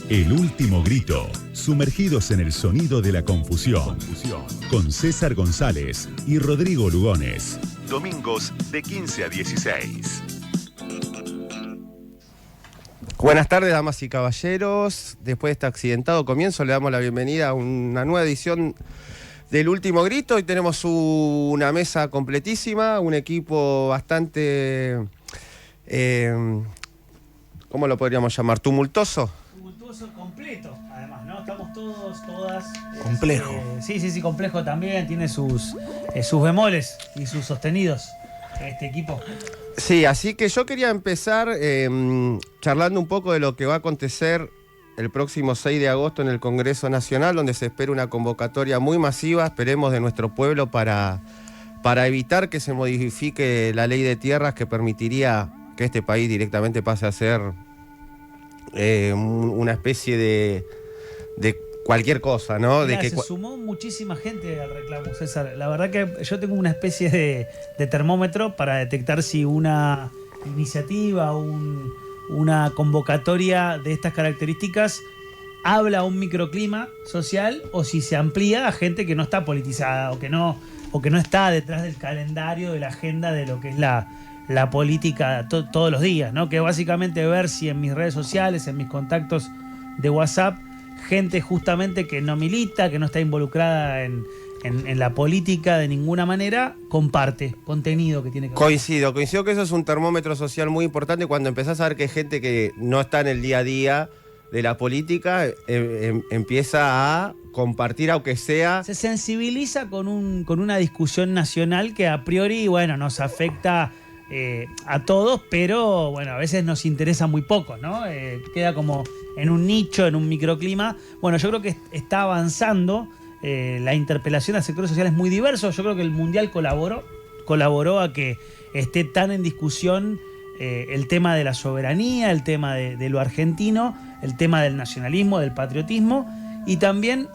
El último grito, sumergidos en el sonido de la confusión. Con César González y Rodrigo Lugones. Domingos de 15 a 16. Buenas tardes, damas y caballeros. Después de este accidentado comienzo, le damos la bienvenida a una nueva edición del Último Grito. Hoy tenemos una mesa completísima, un equipo bastante, ¿cómo lo podríamos llamar? ¿Tumultuoso? Tumultuoso completo, además, ¿no? Estamos todas... Complejo. Sí, complejo también. Tiene sus bemoles y sus sostenidos, este equipo. Sí, así que yo quería empezar charlando un poco de lo que va a acontecer el próximo 6 de agosto en el Congreso Nacional, donde se espera una convocatoria muy masiva, esperemos, de nuestro pueblo para evitar que se modifique la ley de tierras que permitiría que este país directamente pase a ser una especie de cualquier cosa, ¿no? Mirá, se sumó muchísima gente al reclamo, César. La verdad que yo tengo una especie de termómetro para detectar si una iniciativa, una convocatoria de estas características habla a un microclima social o si se amplía a gente que no está politizada o que no está detrás del calendario, de la agenda de lo que es la política todos los días, ¿no? Que básicamente ver si en mis redes sociales, en mis contactos de WhatsApp, gente justamente que no milita, que no está involucrada en la política de ninguna manera, comparte contenido que tiene que ver. Coincido que eso es un termómetro social muy importante cuando empezás a ver que hay gente que no está en el día a día de la política, empieza a compartir, aunque sea... Se sensibiliza con una discusión nacional que a priori, bueno, nos afecta a todos, pero bueno, a veces nos interesa muy poco, ¿no? Queda como en un nicho, en un microclima. Bueno, yo creo que está avanzando la interpelación a sectores sociales muy diversos. Yo creo que el Mundial colaboró a que esté tan en discusión el tema de la soberanía, el tema de lo argentino, el tema del nacionalismo, del patriotismo, y también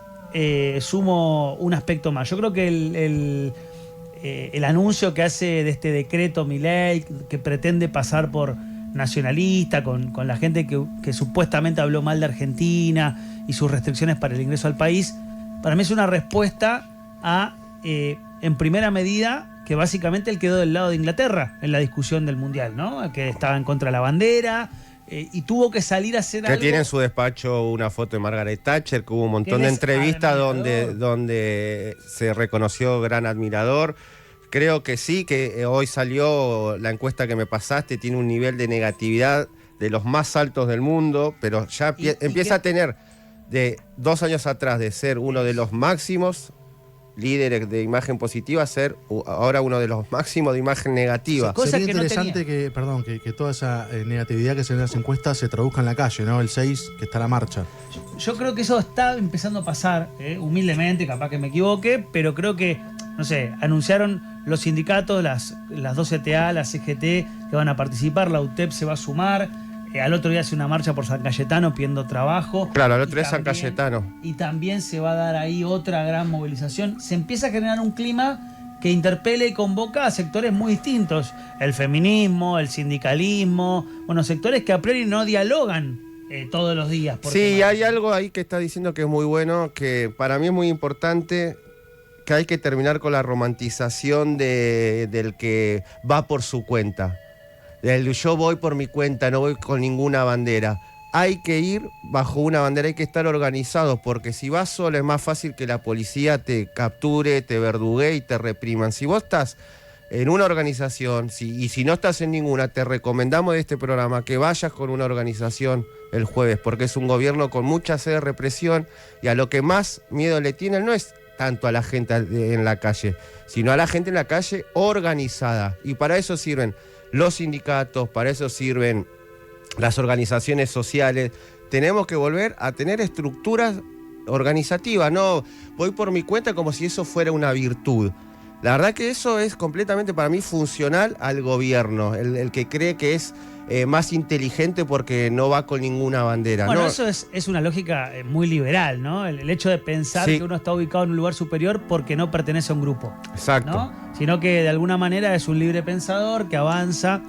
sumo un aspecto más. Yo creo que el anuncio que hace de este decreto Milei, que pretende pasar por nacionalista, con la gente que supuestamente habló mal de Argentina y sus restricciones para el ingreso al país, para mí es una respuesta a, en primera medida, que básicamente él quedó del lado de Inglaterra en la discusión del Mundial, ¿no? Que estaba en contra de la bandera y tuvo que salir a hacer algo. Que tiene en su despacho una foto de Margaret Thatcher, que hubo un montón de entrevistas donde se reconoció gran admirador. Creo que sí, que hoy salió la encuesta que me pasaste, tiene un nivel de negatividad de los más altos del mundo, pero ya empieza a tener, de 2 años atrás, de ser uno de los máximos líderes de imagen positiva, a ser ahora uno de los máximos de imagen negativa. Sí, sería interesante que toda esa negatividad que se ve en las encuestas se traduzca en la calle, ¿no? El 6, que está la marcha. Yo creo que eso está empezando a pasar, humildemente, capaz que me equivoque, pero creo que, no sé, anunciaron los sindicatos, las 2 CTA, la CGT, que van a participar, la UTEP se va a sumar, al otro día hace una marcha por San Cayetano pidiendo trabajo. Claro, al otro día San Cayetano. Y también se va a dar ahí otra gran movilización. Se empieza a generar un clima que interpela y convoca a sectores muy distintos. El feminismo, el sindicalismo, bueno, sectores que a priori no dialogan todos los días. Sí, hay algo ahí que está diciendo que es muy bueno, que para mí es muy importante, que hay que terminar con la romantización del que va por su cuenta. Yo voy por mi cuenta, no voy con ninguna bandera. Hay que ir bajo una bandera, hay que estar organizados, porque si vas solo es más fácil que la policía te capture, te verdugue y te repriman. Si vos estás en una organización, y si no estás en ninguna, te recomendamos de este programa que vayas con una organización el jueves, porque es un gobierno con mucha sed de represión, y a lo que más miedo le tienen no es tanto a la gente en la calle, sino a la gente en la calle organizada. Y para eso sirven los sindicatos, para eso sirven las organizaciones sociales. Tenemos que volver a tener estructuras organizativas, no voy por mi cuenta como si eso fuera una virtud. La verdad que eso es completamente para mí funcional al gobierno, el que cree que es más inteligente porque no va con ninguna bandera. Bueno, ¿no? eso es una lógica muy liberal, ¿no? El hecho de pensar que uno está ubicado en un lugar superior porque no pertenece a un grupo. Exacto. ¿No? Sino que de alguna manera es un libre pensador que avanza.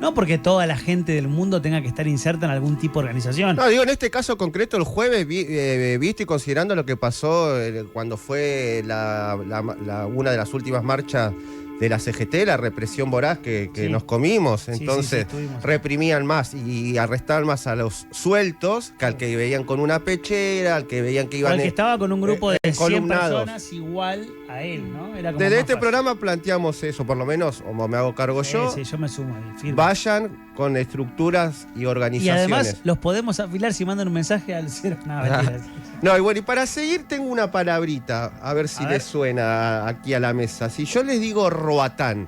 No porque toda la gente del mundo tenga que estar inserta en algún tipo de organización. No, digo, en este caso concreto, el jueves, visto y considerando lo que pasó cuando fue una de las últimas marchas de la CGT, la represión voraz que Sí. nos comimos. Entonces, estuvimos. reprimían más y arrestaban más a los sueltos que al que veían con una pechera, al que veían que O iban... el que estaba con un grupo de 100 columnados. personas igual a él, ¿no? Era como Desde más este fácil. programa planteamos eso, por lo menos, como me hago cargo yo, Sí, yo me sumo ahí, firme. vayan con estructuras y Y organizaciones. además los podemos afilar si mandan un mensaje al cero. No, mentira. No, y bueno, y para seguir tengo una palabrita, a ver si A les ver. suena aquí a la mesa. Si yo les digo Roatán,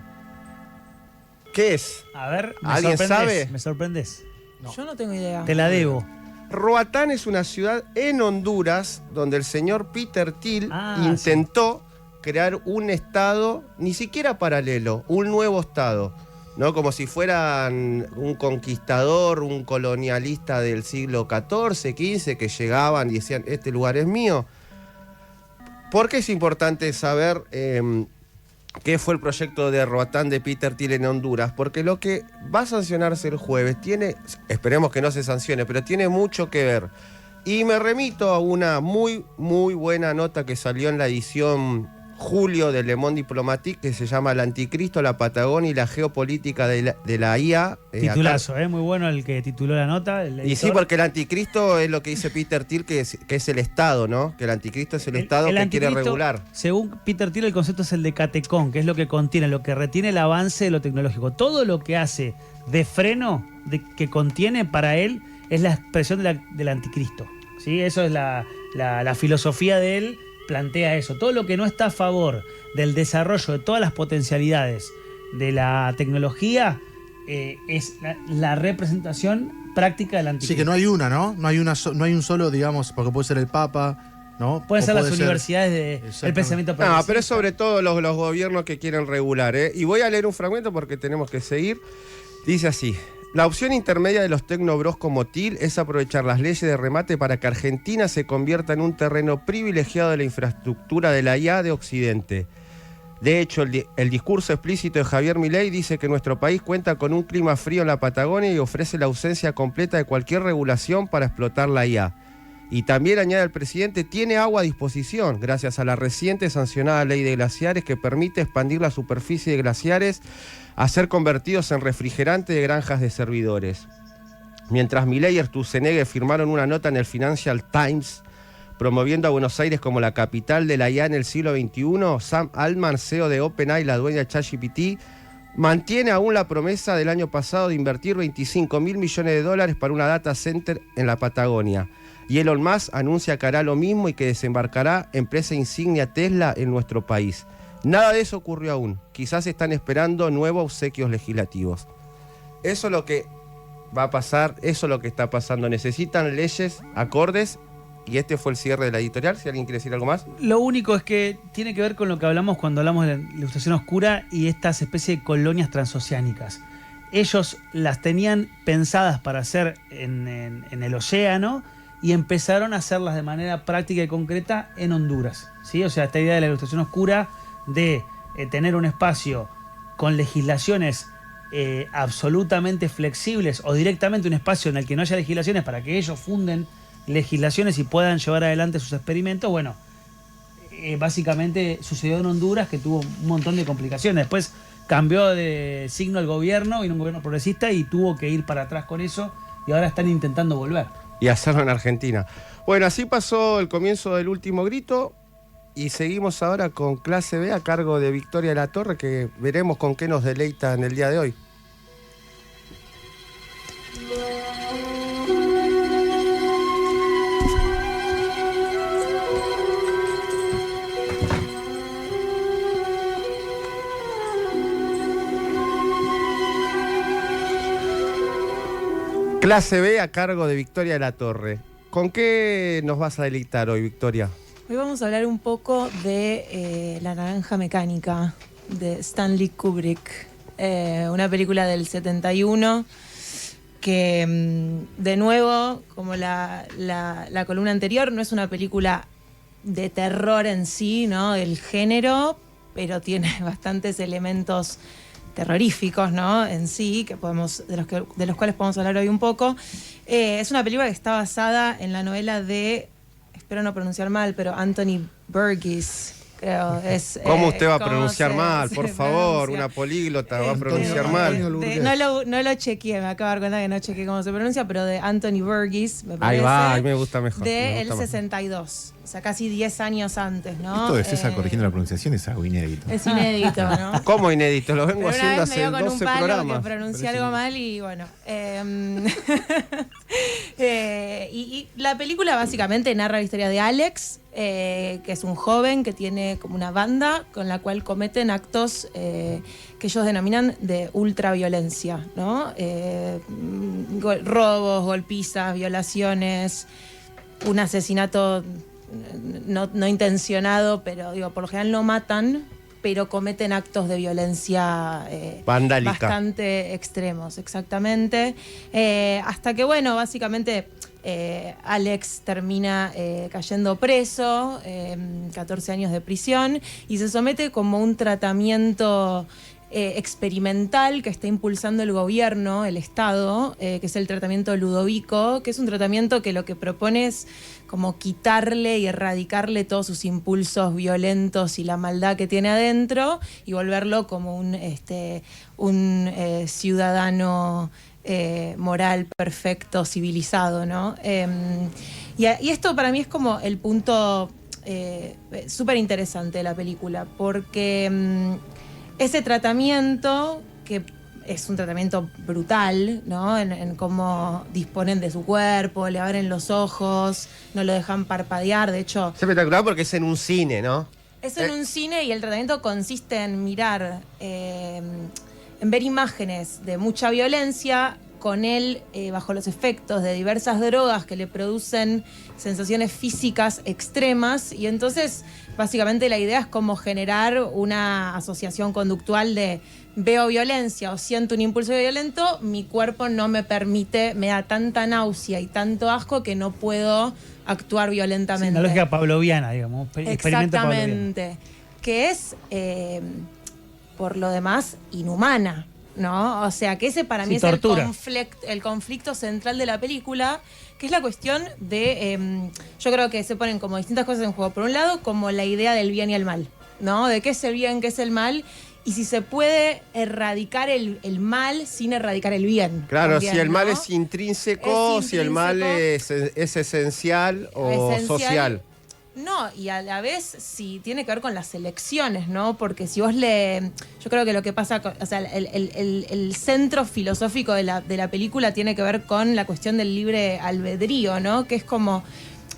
¿qué es? A ver, me ¿Alguien sorprendés, sabe? me sorprendés. Yo no tengo idea. Te la debo. Roatán es una ciudad en Honduras donde el señor Peter Thiel intentó crear un estado, ni siquiera paralelo, un nuevo estado, ¿no? Como si fueran un conquistador, un colonialista del siglo XIV, XV, que llegaban y decían, este lugar es mío. ¿Por qué es importante saber qué fue el proyecto de Roatán de Peter Thiel en Honduras? Porque lo que va a sancionarse el jueves tiene, esperemos que no se sancione, pero tiene mucho que ver. Y me remito a una muy, muy buena nota que salió en la edición julio de Le Monde Diplomatique, que se llama El Anticristo, la Patagonia y la geopolítica de la IA. Titulazo, muy bueno el que tituló la nota. El Y sí, editor. porque el anticristo es lo que dice Peter Thiel, que es el Estado, ¿no? Que el anticristo es el Estado que quiere anticristo, regular. Según Peter Thiel, el concepto es el de catecón, que es lo que contiene, lo que retiene el avance de lo tecnológico. Todo lo que hace de freno que contiene para él es la expresión del anticristo. ¿Sí? Eso es la filosofía de él, plantea eso. Todo lo que no está a favor del desarrollo de todas las potencialidades de la tecnología es la representación práctica del anticristo. Sí, que no hay una, ¿no? No hay un solo, digamos, porque puede ser el Papa, ¿no? Pueden O ser las puede universidades del Exactamente. pensamiento No, progresista. pero es sobre todo los gobiernos que quieren regular, ¿eh? Y voy a leer un fragmento porque tenemos que seguir. Dice así: la opción intermedia de los tecnobros como Thiel es aprovechar las leyes de remate para que Argentina se convierta en un terreno privilegiado de la infraestructura de la IA de Occidente. De hecho, el discurso explícito de Javier Milei dice que nuestro país cuenta con un clima frío en la Patagonia y ofrece la ausencia completa de cualquier regulación para explotar la IA. Y también, añade el presidente, tiene agua a disposición gracias a la reciente sancionada ley de glaciares que permite expandir la superficie de glaciares a ser convertidos en refrigerante de granjas de servidores. Mientras Milei y Sturzenegger firmaron una nota en el Financial Times promoviendo a Buenos Aires como la capital de la IA en el siglo XXI, Sam Altman, CEO de OpenAI, la dueña de ChatGPT, mantiene aún la promesa del año pasado de invertir $25 mil millones para una data center en la Patagonia. Y Elon Musk anuncia que hará lo mismo y que desembarcará empresa insignia Tesla en nuestro país. Nada de eso ocurrió aún. Quizás están esperando nuevos obsequios legislativos. Eso es lo que va a pasar, eso es lo que está pasando. Necesitan leyes acordes y este fue el cierre de la editorial. Si alguien quiere decir algo más. Lo único es que tiene que ver con lo que hablamos cuando hablamos de la ilustración oscura y estas especies de colonias transoceánicas. Ellos las tenían pensadas para hacer en el océano y empezaron a hacerlas de manera práctica y concreta en Honduras, ¿sí? O sea, esta idea de la ilustración oscura de tener un espacio con legislaciones absolutamente flexibles o directamente un espacio en el que no haya legislaciones para que ellos funden legislaciones y puedan llevar adelante sus experimentos, bueno, básicamente sucedió en Honduras, que tuvo un montón de complicaciones. Después cambió de signo el gobierno, vino un gobierno progresista y tuvo que ir para atrás con eso y ahora están intentando volver. Y hacerlo en Argentina. Bueno, así pasó el comienzo del Último Grito y seguimos ahora con Clase B a cargo de Victoria de la Torre, que veremos con qué nos deleita en el día de hoy. Clase B a cargo de Victoria de la Torre. ¿Con qué nos vas a deleitar hoy, Victoria? Hoy vamos a hablar un poco de La Naranja Mecánica, de Stanley Kubrick. Una película del 71 que, de nuevo, como la columna anterior, no es una película de terror en sí, ¿no? El género, pero tiene bastantes elementos terroríficos, ¿no? En sí, de los cuales podemos hablar hoy un poco. Es una película que está basada en la novela de, espero no pronunciar mal, pero Anthony Burgess. Creo, ¿Cómo usted va a ¿cómo pronunciar mal? Por favor, pronuncia? una políglota va a pronunciar mal. No lo chequeé, me acabo de dar cuenta que no chequeé cómo se pronuncia, pero de Anthony Burgess, me parece. Ahí va, ahí me gusta mejor. Del 62, o sea, casi 10 años antes, ¿no? Esto de César corrigiendo la pronunciación es algo inédito. Es inédito, ¿no? ¿Cómo inédito? Lo vengo Pero una haciendo vez me hace dio con un 12 palo programas. que pronuncié algo mal y bueno. Y la película básicamente narra la historia de Alex, que es un joven que tiene como una banda con la cual cometen actos que ellos denominan de ultraviolencia, ¿no? Robos, golpizas, violaciones, un asesinato no intencionado, pero digo, por lo general no matan, pero cometen actos de violencia Vandálica. bastante extremos, exactamente. Hasta que, bueno, básicamente Alex termina cayendo preso, 14 años de prisión, y se somete como un tratamiento experimental que está impulsando el gobierno, el Estado, que es el tratamiento Ludovico, que es un tratamiento que lo que propone es como quitarle y erradicarle todos sus impulsos violentos y la maldad que tiene adentro y volverlo como un ciudadano moral, perfecto, civilizado, ¿no? Y esto para mí es como el punto súper interesante de la película, porque ese tratamiento, que es un tratamiento brutal, ¿no? En cómo disponen de su cuerpo, le abren los ojos, no lo dejan parpadear, de hecho... Es espectacular porque es en un cine, ¿no? Es en un cine y el tratamiento consiste en mirar, en ver imágenes de mucha violencia, con él bajo los efectos de diversas drogas que le producen sensaciones físicas extremas, y entonces básicamente la idea es como generar una asociación conductual de veo violencia o siento un impulso violento, mi cuerpo no me permite, me da tanta náusea y tanto asco que no puedo actuar violentamente. Sí, una lógica pavloviana, digamos. Experimento pavloviano. Exactamente. Que es, por lo demás, inhumana, ¿no? O sea, que ese para mí es el conflicto central de la película, que es la cuestión de... yo creo que se ponen como distintas cosas en juego. Por un lado, como la idea del bien y el mal, ¿no? De qué es el bien, qué es el mal, y si se puede erradicar el mal sin erradicar el bien. Claro, también, si el mal ¿no? es intrínseco, si el mal es esencial o social. No, y a la vez sí tiene que ver con las elecciones, ¿no? Porque si vos yo creo que lo que pasa, o sea, el centro filosófico de la película tiene que ver con la cuestión del libre albedrío, ¿no? Que es como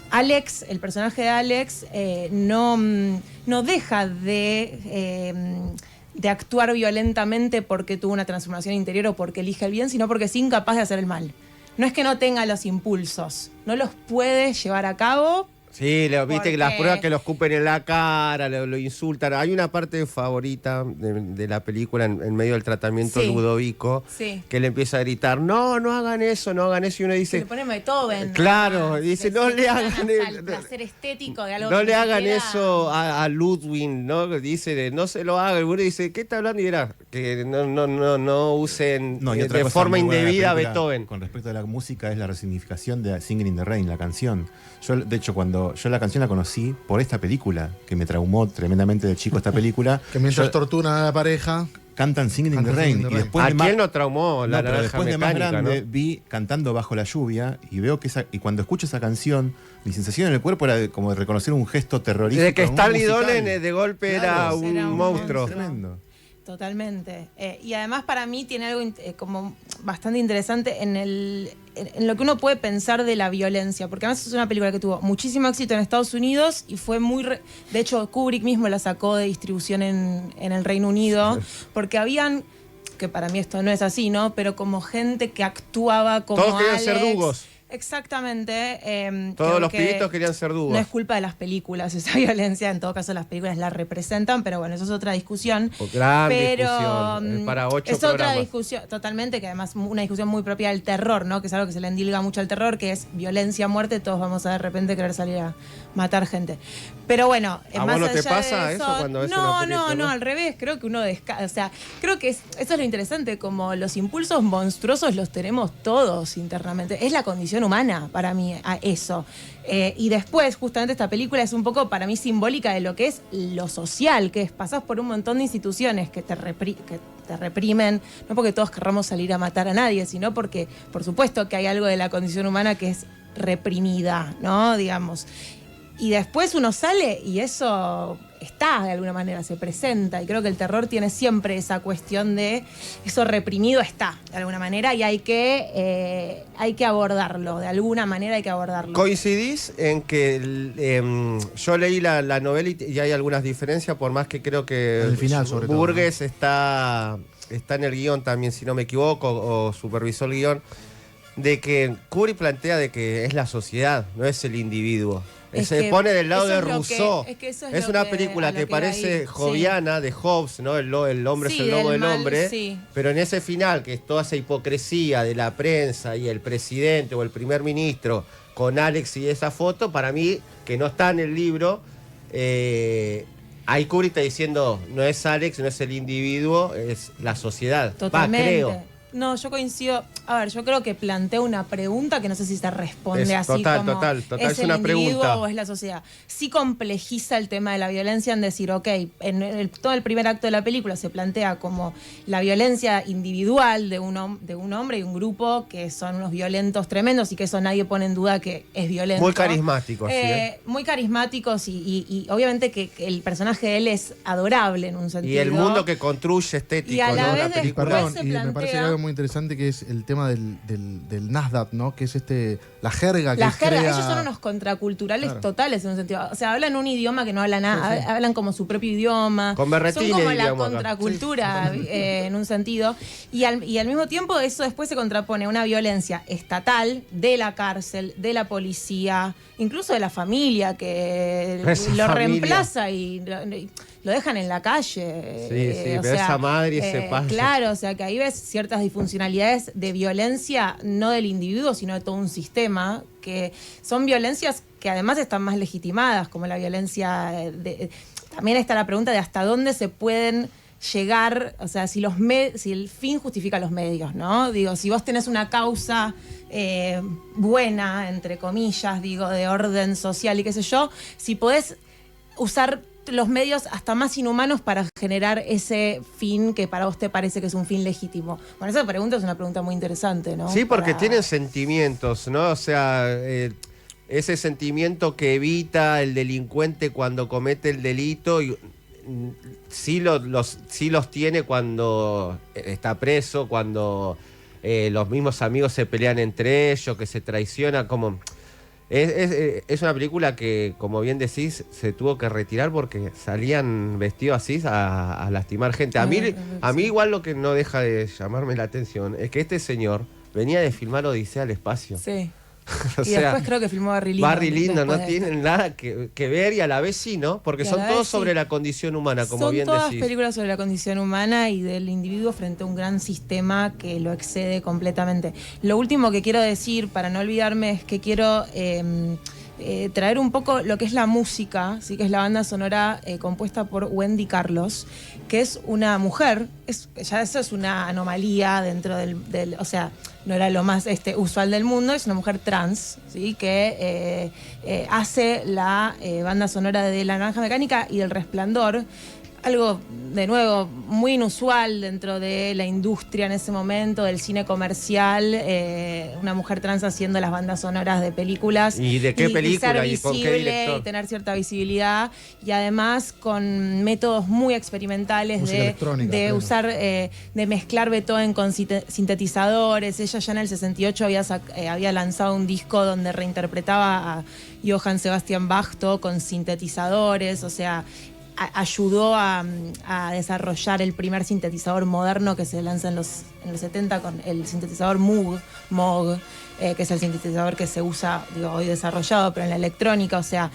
Alex, el personaje de Alex, no deja de actuar violentamente porque tuvo una transformación interior o porque elige el bien, sino porque es incapaz de hacer el mal. No es que no tenga los impulsos, no los puede llevar a cabo. Sí, viste que las pruebas que lo escupen en la cara, lo insultan. Hay una parte favorita de la película en medio del tratamiento Ludovico, que le empieza a gritar, no hagan eso, no hagan eso. Y uno dice... Se pone Beethoven. Claro, dice, no le hagan el placer estético de algo no que le hagan queda... eso a Ludwig, ¿no? Dice, no se lo hagan. Y uno dice, ¿qué está hablando? Y era que no usen de forma indebida a Beethoven. Con respecto a la música, es la resignificación de Singing in the Rain, la canción. Yo, de hecho, cuando yo la canción la conocí por esta película, que me traumó tremendamente de chico esta película. Que mientras torturan a la pareja... Cantan Singing in the Rain. Y después ¿A quién no traumó la naranja después de mecánica, más grande, ¿no? vi Cantando bajo la lluvia y veo que y cuando escucho esa canción, mi sensación en el cuerpo era como de reconocer un gesto terrorífico. De que Stanley musical. Donen de golpe era un monstruo. Tremendo. Totalmente. Y además para mí tiene algo como bastante interesante en lo que uno puede pensar de la violencia, porque además es una película que tuvo muchísimo éxito en Estados Unidos y fue muy... De hecho, Kubrick mismo la sacó de distribución en el Reino Unido, porque habían... que para mí esto no es así, ¿no? Pero como gente que actuaba como todos querían Alex. ser Dugos. exactamente. Todos creo los que pibitos querían ser no dúos. es culpa de las películas esa violencia, en todo caso las películas la representan, pero bueno, eso es otra discusión. Gran Pero discusión, para 8 es otra programas. discusión, totalmente, que además una discusión muy propia del terror, ¿no? Que es algo que se le endilga mucho al terror, que es violencia, muerte, todos vamos a de repente querer salir a matar gente. Pero bueno, ¿A más vos no te allá pasa de eso cuando ves no, una película, no, no? al revés, creo que uno o sea, creo que eso es lo interesante, como los impulsos monstruosos los tenemos todos internamente. Es la condición humana para mí, a eso. Y después, justamente esta película es un poco para mí simbólica de lo que es lo social, que es pasás por un montón de instituciones que te reprimen, no porque todos querramos salir a matar a nadie, sino porque, por supuesto, que hay algo de la condición humana que es reprimida, ¿no? Digamos. Y después uno sale y eso está, de alguna manera, se presenta. Y creo que el terror tiene siempre esa cuestión de eso reprimido está, de alguna manera, y hay que abordarlo, de alguna manera hay que abordarlo. ¿Coincidís en que yo leí la novela y hay algunas diferencias, por más que creo que En el final, sobre todo, Burgess está en el guión también, si no me equivoco, o supervisó el guión, de que Kubrick plantea de que es la sociedad, no es el individuo. Se pone del lado de Rousseau. Es una película que parece joviana, de Hobbes, ¿no? El hombre es el lobo del hombre. Sí. Pero en ese final, que es toda esa hipocresía de la prensa y el presidente o el primer ministro con Alex y esa foto, para mí, que no está en el libro, ahí Kubrick está diciendo, no es Alex, no es el individuo, es la sociedad. Totalmente. Creo. No, yo coincido. A ver, yo creo que plantea una pregunta que no sé si se responde así total, como total, ¿es es una el individuo pregunta. o es la sociedad? Sí complejiza el tema de la violencia en decir, ok, todo el primer acto de la película se plantea como la violencia individual de un hombre y un grupo que son unos violentos tremendos y que eso nadie pone en duda que es violento. Muy carismáticos, sí. Muy carismáticos y obviamente que el personaje de él es adorable en un sentido. Y el mundo que construye estético, Y a la ¿no? vez La después película. Perdón, se y me plantea- parece algo muy interesante que es el tema del Nasdaq, ¿no? Que es la jerga que La jerga, crea... ellos son unos contraculturales Claro. totales en un sentido. O sea, hablan un idioma que no habla nada, hablan como su propio idioma. Con berretines, son como la diríamos acá. contracultura en un sentido. Y al mismo tiempo eso después se contrapone a una violencia estatal de la cárcel, de la policía, incluso de la familia que Esa lo familia. reemplaza y lo dejan en la calle. Sí, o pero sea, esa madre y ese padre. Claro, o sea que ahí ves ciertas disfuncionalidades de violencia, no del individuo, sino de todo un sistema, que son violencias que además están más legitimadas, como la violencia también está la pregunta de hasta dónde se pueden llegar, o sea, si el fin justifica los medios, ¿no? Digo, si vos tenés una causa buena, entre comillas, digo, de orden social y qué sé yo, si podés usar los medios hasta más inhumanos para generar ese fin que para vos te parece que es un fin legítimo. Bueno, esa pregunta es una pregunta muy interesante, ¿no? Sí, porque Para- tienen sentimientos, ¿no? O sea, ese sentimiento que evita el delincuente cuando comete el delito, sí los tiene cuando está preso, cuando los mismos amigos se pelean entre ellos, que se traicionan, como... Es una película que, como bien decís, se tuvo que retirar porque salían vestidos así a lastimar gente. A mí igual lo que no deja de llamarme la atención es que este señor venía de filmar Odisea al espacio. Sí. O Y sea, después creo que filmó Barry Lyndon. Barry Lyndon no después de tienen nada que ver y a la vez sí, ¿no? Porque Y a son la todos vez sobre sí. la condición humana, como Son bien todas decís. películas sobre la condición humana y del individuo frente a un gran sistema que lo excede completamente. Lo último que quiero decir, para no olvidarme, es que quiero traer un poco lo que es la música, ¿sí? Que es la banda sonora compuesta por Wendy Carlos, que es una mujer, ya eso es una anomalía dentro del o sea, no era lo más usual del mundo, es una mujer trans, ¿sí? Que hace la banda sonora de La Naranja Mecánica y del Resplandor. Algo, de nuevo, muy inusual dentro de la industria en ese momento, del cine comercial, una mujer trans haciendo las bandas sonoras de películas. ¿Y de qué película? Y ¿Y ser con qué visible director? y tener cierta visibilidad. Y además con métodos muy experimentales Música electrónica, de pleno. usar, de mezclar Beethoven con sintetizadores. Ella ya en el 68 había lanzado un disco donde reinterpretaba a Johann Sebastian Bach todo con sintetizadores, o sea... ayudó a desarrollar el primer sintetizador moderno que se lanza en los 70 con el sintetizador Moog. que es el sintetizador que se usa, digo, hoy desarrollado, pero en la electrónica, o sea,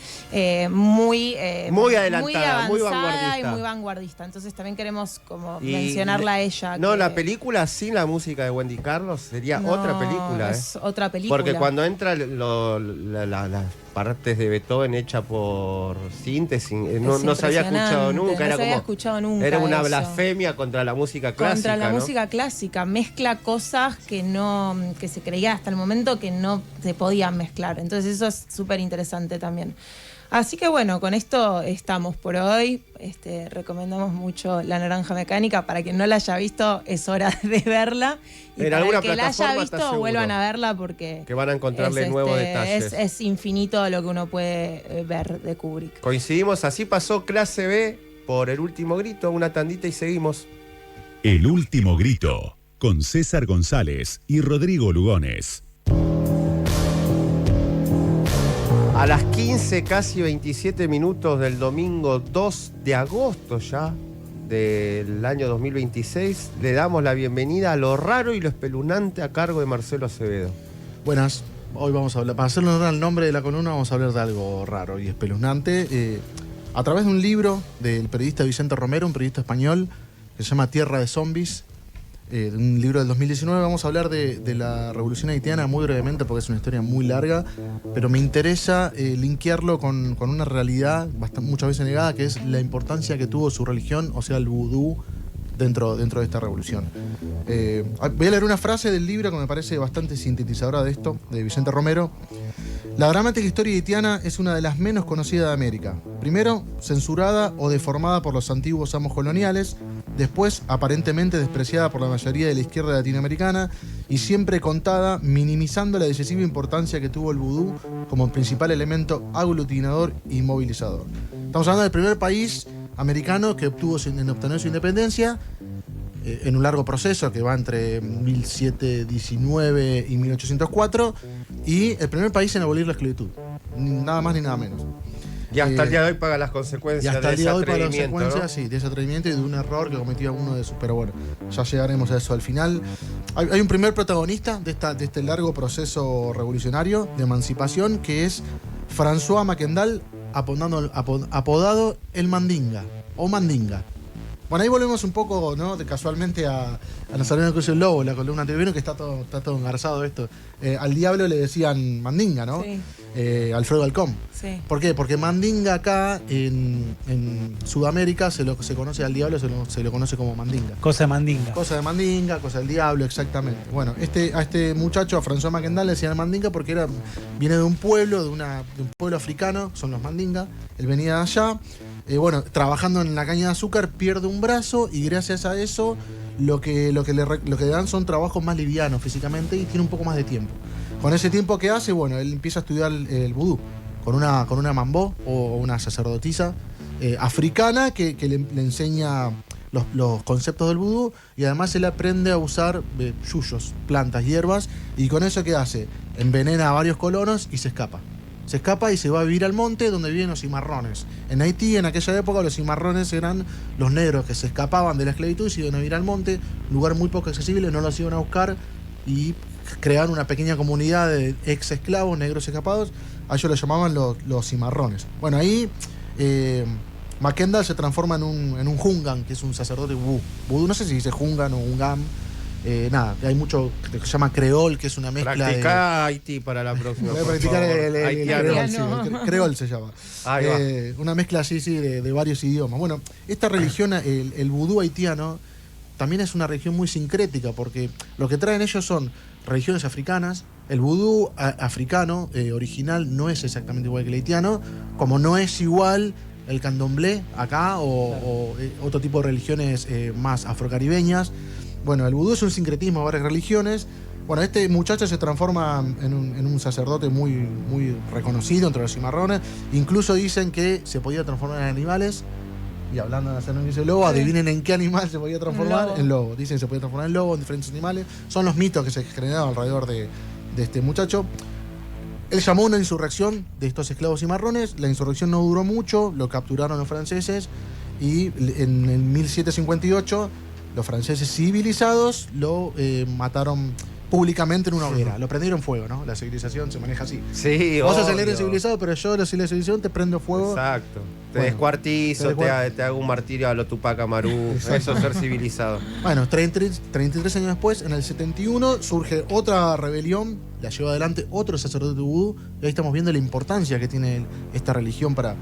muy adelantada, muy avanzada vanguardista. y muy vanguardista. Entonces también queremos como mencionarla a ella. No, que la película sin la música de Wendy Carlos sería no, otra película. Es otra película. Porque cuando entra las partes de Beethoven hechas por síntesis, no se había escuchado nunca. No se había escuchado nunca. Era una eso. blasfemia contra la música clásica. Contra la ¿no? música clásica. Mezcla cosas que se creía hasta el momento que no se podían mezclar. Entonces eso es súper interesante también. Así que bueno, con esto estamos por hoy. Recomendamos mucho La Naranja Mecánica. Para quien no la haya visto, es hora de verla. Y En para alguna el que la haya plataforma, visto, ¿estás seguro? vuelvan a verla porque Que van a encontrarle nuevos detalles. es infinito lo que uno puede ver de Kubrick. Coincidimos, así pasó Clase B por El Último Grito, una tandita y seguimos. El Último Grito, con César González y Rodrigo Lugones. A las 15, casi 27 minutos del domingo 2 de agosto ya del año 2026, le damos la bienvenida a Lo Raro y lo Espeluznante a cargo de Marcelo Acevedo. Buenas, hoy vamos a hablar, para hacerle honor al nombre de la columna, vamos a hablar de algo raro y espeluznante. A través de un libro del periodista Vicente Romero, un periodista español, que se llama Tierra de Zombies, un libro del 2019, vamos a hablar de la Revolución Haitiana muy brevemente porque es una historia muy larga, pero me interesa linkearlo con una realidad muchas veces negada, que es la importancia que tuvo su religión, o sea, el vudú, dentro de esta revolución. Voy a leer una frase del libro que me parece bastante sintetizadora de esto, de Vicente Romero. La dramática historia haitiana es una de las menos conocidas de América. Primero, censurada o deformada por los antiguos amos coloniales, después, aparentemente despreciada por la mayoría de la izquierda latinoamericana y siempre contada minimizando la decisiva importancia que tuvo el vudú como principal elemento aglutinador y movilizador. Estamos hablando del primer país americano que obtuvo en obtener su independencia en un largo proceso que va entre 1719 y 1804, y el primer país en abolir la esclavitud, nada más ni nada menos. Y hasta el día de hoy paga las consecuencias de ese atrevimiento, ¿no? Sí, de ese atrevimiento y de un error que cometió uno de sus. Pero bueno, ya llegaremos a eso al final. Hay un primer protagonista de este largo proceso revolucionario de emancipación, que es François Mackendal, apodado el Mandinga o Mandinga. Bueno, ahí volvemos un poco, ¿no? Casualmente a Nazareno Cruz el Lobo, la columna anterior. Vieron que está todo engarzado esto. Al diablo le decían Mandinga, ¿no? Sí. Alfredo Alcón. Sí. ¿Por qué? Porque Mandinga acá en Sudamérica se conoce al diablo, se lo conoce como Mandinga. Cosa de mandinga. Cosa de Mandinga, cosa del diablo, exactamente. Bueno, a este muchacho, a François Mackendal, le decían Mandinga porque viene de un pueblo, de un pueblo africano, son los Mandinga. Él venía de allá. Trabajando en la caña de azúcar, pierde un brazo y gracias a eso lo que le dan son trabajos más livianos físicamente y tiene un poco más de tiempo. Con ese tiempo que hace, él empieza a estudiar el vudú con una mambó o una sacerdotisa africana que le enseña los conceptos del vudú, y además él aprende a usar yuyos, plantas, hierbas, y con eso ¿qué hace? Envenena a varios colonos y se escapa. Se escapa y se va a vivir al monte donde viven los cimarrones. En Haití, en aquella época, los cimarrones eran los negros que se escapaban de la esclavitud y se iban a vivir al monte, lugar muy poco accesible, no los iban a buscar y crearon una pequeña comunidad de ex esclavos negros escapados. A ellos los llamaban los cimarrones. Bueno, ahí Mackendal se transforma en un Hungan, que es un sacerdote vudú. No sé si dice Hungan o Ungam. Hay mucho que se llama creol, que es una mezcla Practica Haití para la próxima. Voy a practicar el creol, sí, el creol se llama. Ahí va. Una mezcla así, de varios idiomas. Bueno, esta religión, el vudú haitiano, también es una religión muy sincrética, porque lo que traen ellos son religiones africanas. El vudú africano original no es exactamente igual que el haitiano, como no es igual el candomblé acá o otro tipo de religiones más afrocaribeñas. Bueno, el vudú es un sincretismo de varias religiones. Bueno, este muchacho se transforma en un sacerdote muy, muy reconocido entre los cimarrones. Incluso dicen que se podía transformar en animales. Y hablando de hacer un lobo, adivinen en qué animal se podía transformar. En lobo. Dicen que se podía transformar en lobo, en diferentes animales. Son los mitos que se generaron alrededor de este muchacho. Él llamó a una insurrección de estos esclavos cimarrones. La insurrección no duró mucho, lo capturaron los franceses. Y en el 1758... los franceses civilizados lo mataron públicamente en una hoguera. Lo prendieron fuego, ¿no? La civilización se maneja así. Sí, Vos sos el obvio. héroe civilizado, pero yo, la civilización, te prendo fuego. Exacto. Te Bueno, descuartizo, te hago un martirio a lo Tupac Amaru. Eso es ser civilizado. Bueno, 33 años después, en el 71, surge otra rebelión, la lleva adelante otro sacerdote vudú, y ahí estamos viendo la importancia que tiene esta religión para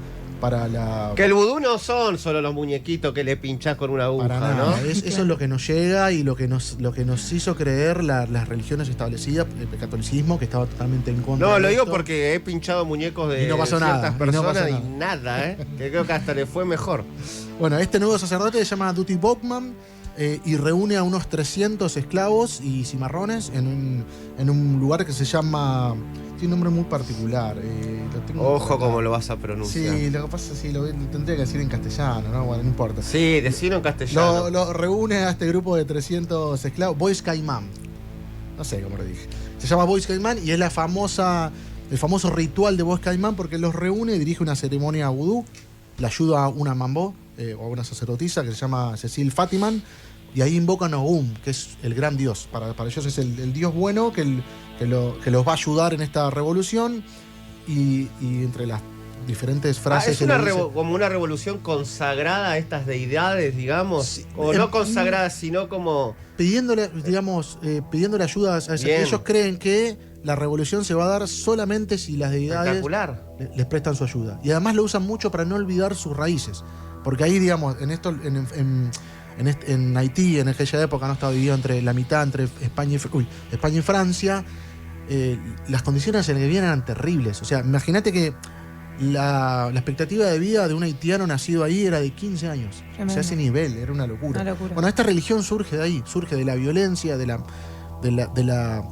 la... Que el vudú no son solo los muñequitos que le pinchás con una aguja, Para nada. ¿no? Eso es lo que nos llega y lo que nos hizo creer las religiones establecidas, el catolicismo, que estaba totalmente en contra. No, de lo digo esto. porque he pinchado muñecos de Y no pasó ciertas nada, y no personas pasó y nada, ¿eh? Que creo que hasta le fue mejor. Bueno, este nuevo sacerdote se llama Duty Bogman y reúne a unos 300 esclavos y cimarrones en un lugar que se llama... Tiene un nombre muy particular. Lo tengo Ojo por acá. cómo lo vas a pronunciar. Sí, lo que pasa es que lo tendría que decir en castellano, ¿no? Bueno, no importa. Sí, decirlo en castellano. Lo reúne a este grupo de 300 esclavos, Boys Caimán. No sé cómo lo dije. Se llama Boys Caimán y es el famoso ritual de Boys Caimán porque los reúne y dirige una ceremonia vudú. Le ayuda a una mambó o a una sacerdotisa que se llama Cecil Fatiman y ahí invocan a Ogum, que es el gran dios. Para ellos es el dios bueno que los va a ayudar en esta revolución y entre las diferentes frases... Es que le dice- como una revolución consagrada a estas deidades, digamos. Sí, O no consagrada, sino como... pidiéndole ayuda a esos. Bien. Ellos creen que la revolución se va a dar solamente si las deidades Espectacular. les prestan su ayuda. Y además lo usan mucho para no olvidar sus raíces. Porque ahí, digamos, en Haití, en aquella época, no estaba dividido entre la mitad, entre España y Francia, las condiciones en las que vivían eran terribles. O sea, imagínate que la expectativa de vida de un haitiano nacido ahí era de 15 años. O sea, Tremendo. ese nivel, era una locura. Una locura. Bueno, esta religión surge de ahí, surge de la violencia, de la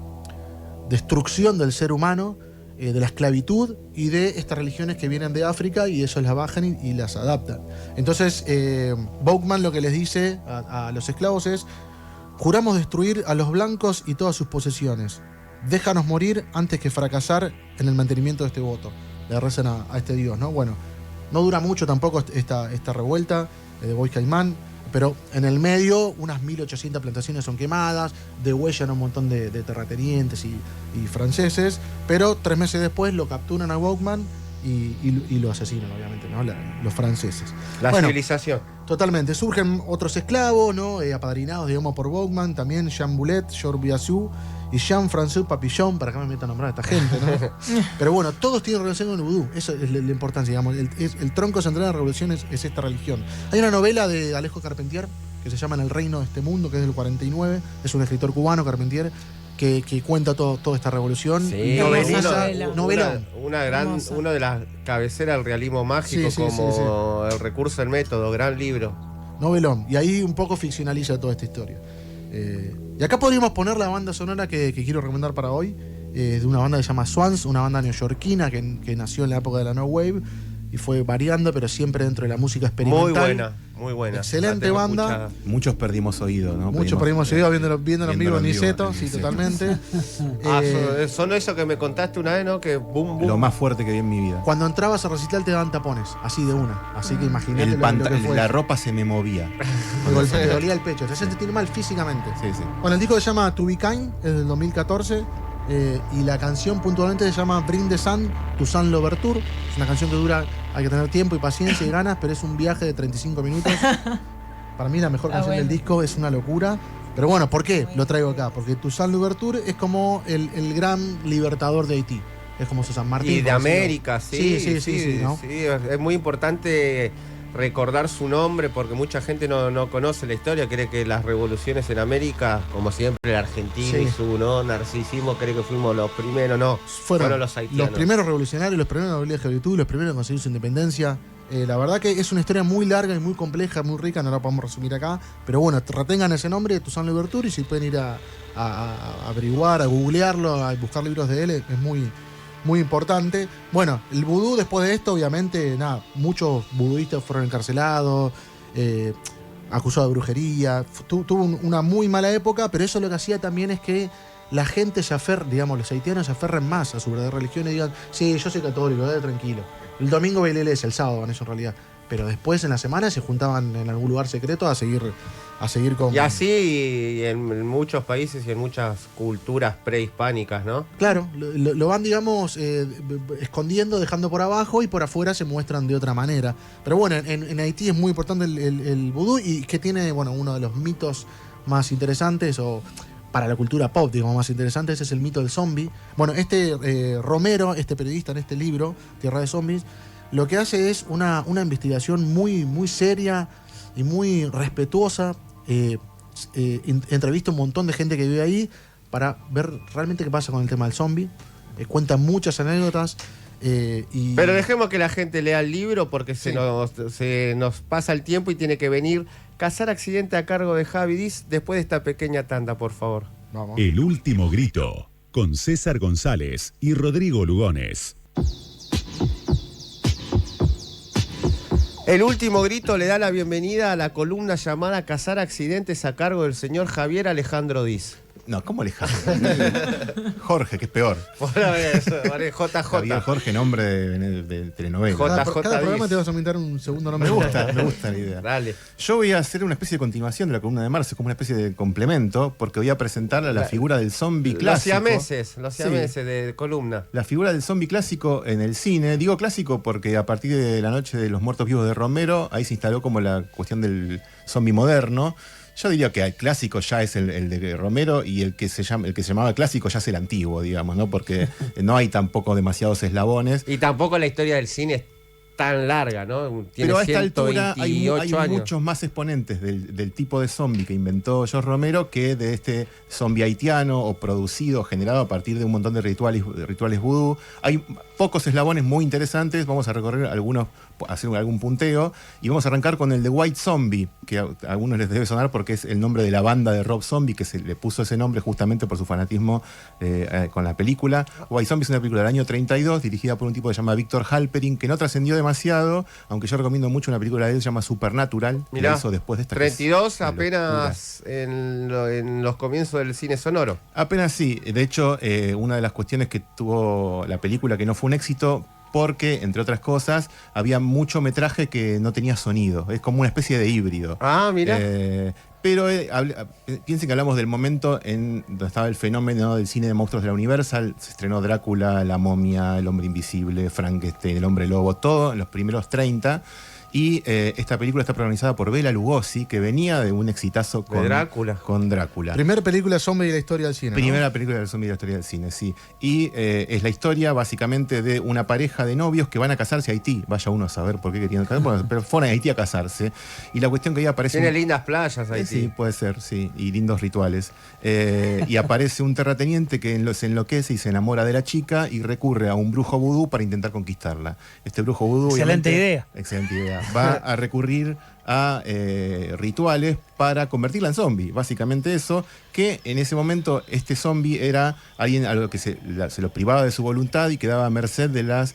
destrucción del ser humano, de la esclavitud y de estas religiones que vienen de África y ellos las bajan y las adaptan. Entonces, Bogman lo que les dice a los esclavos es: juramos destruir a los blancos y todas sus posesiones. Déjanos morir antes que fracasar en el mantenimiento de este voto. Le rezan a este dios, ¿no? Bueno, no dura mucho tampoco esta revuelta de Boys Caimán, pero en el medio unas 1800 plantaciones son quemadas, degüellan a un montón de terratenientes y franceses, pero 3 meses después lo capturan a Bogman y lo asesinan, obviamente, ¿no? Los franceses. La Bueno, civilización. totalmente. Surgen otros esclavos, ¿no? Apadrinados, digamos, por Bogman, también Jean Boulet, Georges Biassou y Jean-François Papillon, para que me metan a nombrar a esta gente, ¿no? Pero bueno, todos tienen relación con el vudú. Eso es la importancia, digamos. El tronco central de la revolución es esta religión. Hay una novela de Alejo Carpentier que se llama En el reino de este mundo, que es del 49. Es un escritor cubano, Carpentier, que cuenta toda esta revolución. Sí, Novela. Novela. Hermosa. Una de las cabeceras del realismo mágico, Sí, como El recurso del método, gran libro. Novelón. Y ahí un poco ficcionaliza toda esta historia. Y acá podríamos poner la banda sonora que quiero recomendar para hoy, de una banda que se llama Swans, una banda neoyorquina que nació en la época de la No Wave y fue variando, pero siempre dentro de la música experimental. Muy buena. Excelente La tengo banda. escuchada. Muchos perdimos oído, ¿no? Mucho perdimos seguido viéndolo en vivo en viéndolo en vivo, Niceto, en sí, Niceto. totalmente. Ah, Eh, son eso que me contaste una vez, ¿no? Que boom, boom. Lo más fuerte que vi en mi vida. Cuando entrabas a recital te daban tapones, así de una. Así que imagínate El lo que fue. la ropa se me movía. Me dolía el pecho, te hace sentir mal físicamente. Sí, sí. Bueno, el disco se llama To Be Kind, es del 2014, y la canción puntualmente se llama Bring the Sun to Sun L'Ouverture. Es una canción que dura, hay que tener tiempo y paciencia y ganas, pero es un viaje de 35 minutos. Para mí la mejor canción bueno. del disco, es una locura. Pero bueno, ¿por qué lo traigo acá? Porque Toussaint Louverture es como el gran libertador de Haití. Es como su San Martín. Y de por decirlo. América, sí. Sí, ¿no? Sí, es muy importante recordar su nombre porque mucha gente no conoce la historia, cree que las revoluciones en América, como siempre la Argentina Sí. y su narcisismo, cree que fuimos los primeros, no, fueron los haitianos. Los primeros revolucionarios, los primeros en abrir la esclavitud, los primeros en conseguir su independencia. La verdad que es una historia muy larga y muy compleja, muy rica, no la podemos resumir acá. Pero bueno, retengan ese nombre, Toussaint Louverture, y si pueden ir a averiguar, a googlearlo, a buscar libros de él, es muy, muy importante. Bueno, el vudú después de esto, obviamente, nada, muchos vudúistas fueron encarcelados, acusados de brujería. Tuvo una muy mala época, pero eso lo que hacía también es que la gente se aferra, digamos, los haitianos se aferren más a su verdadera religión y digan, sí, yo soy católico, tranquilo. El domingo voy a la iglesia, el sábado van eso en realidad. pero después en la semana se juntaban en algún lugar secreto a seguir con... Y así en muchos países y en muchas culturas prehispánicas, ¿no? Claro, lo van, digamos, escondiendo, dejando por abajo y por afuera se muestran de otra manera. Pero bueno, en Haití es muy importante el vudú y que tiene, bueno, uno de los mitos más interesantes o para la cultura pop, digamos, más interesantes es el mito del zombie. Bueno, Romero, este periodista en este libro, Tierra de Zombies, lo que hace es una investigación muy, muy seria y muy respetuosa. Entrevista a un montón de gente que vive ahí para ver realmente qué pasa con el tema del zombie. Cuenta muchas anécdotas. Pero dejemos que la gente lea el libro porque Sí. se nos pasa el tiempo y tiene que venir Cazar Accidente a cargo de Javi Diz después de esta pequeña tanda, por favor. Vamos. El último grito, con César González y Rodrigo Lugones. El último grito le da la bienvenida a la columna llamada Cazar Accidentes a cargo del señor Javier Alejandro Diz. No, ¿cómo Alejandro? Jorge, que es peor. JJ. Javier Jorge, nombre de telenovela. J. Cada programa Diz. te vas a inventar un segundo nombre. Me gusta la idea. Dale. Yo voy a hacer una especie de continuación de la columna de Marce, como una especie de complemento, porque voy a presentar la figura del zombie Los clásico. siameses de columna. La figura del zombie clásico en el cine. Digo clásico porque a partir de La Noche de los Muertos Vivos de Romero, ahí se instaló como la cuestión del zombie moderno. Yo diría que el clásico ya es el de Romero y el que se llamaba clásico ya es el antiguo, digamos, ¿no? Porque no hay tampoco demasiados eslabones. Y tampoco la historia del cine es tan larga, ¿no? Tiene Pero a esta altura 128 hay años. muchos más exponentes del tipo de zombie que inventó George Romero que de este zombie haitiano o producido, generado a partir de un montón de rituales vudú. Hay pocos eslabones muy interesantes, vamos a recorrer algunos, hacer algún punteo, y vamos a arrancar con el de White Zombie, que a algunos les debe sonar porque es el nombre de la banda de Rob Zombie, que se le puso ese nombre justamente por su fanatismo con la película. White Zombie es una película del año 32, dirigida por un tipo que se llama Victor Halperin, que no trascendió demasiado, aunque yo recomiendo mucho una película de él, se llama Supernatural, que Mirá, la hizo después de esta. 32 una apenas en los comienzos del cine sonoro. Apenas sí. De hecho, una de las cuestiones que tuvo la película que no fue un éxito, porque, entre otras cosas, había mucho metraje que no tenía sonido. Es como una especie de híbrido. Ah, mira. Pero piensen que hablamos del momento en donde estaba el fenómeno del cine de monstruos de la Universal. Se estrenó Drácula, La Momia, El Hombre Invisible, Frankenstein, El Hombre Lobo, todo en los primeros 30. Y esta película está protagonizada por Bela Lugosi, que venía de un exitazo con Drácula. Primera película zombie de la historia del cine, ¿no? Primera película del zombie de la historia del cine, sí. Y es la historia básicamente de una pareja de novios que van a casarse a Haití. Vaya uno a saber por qué querían casarse. Bueno, pero fueron a Haití a casarse. Y la cuestión que ahí aparece... Tiene lindas playas Haití. Sí, puede ser, sí. Y lindos rituales. Y aparece un terrateniente que se enloquece y se enamora de la chica y recurre a un brujo vudú para intentar conquistarla. Este brujo vudú... Excelente idea. Excelente idea. Va a recurrir a rituales para convertirla en zombie. Básicamente eso, que en ese momento este zombie era alguien a lo que se lo privaba de su voluntad y quedaba a merced de las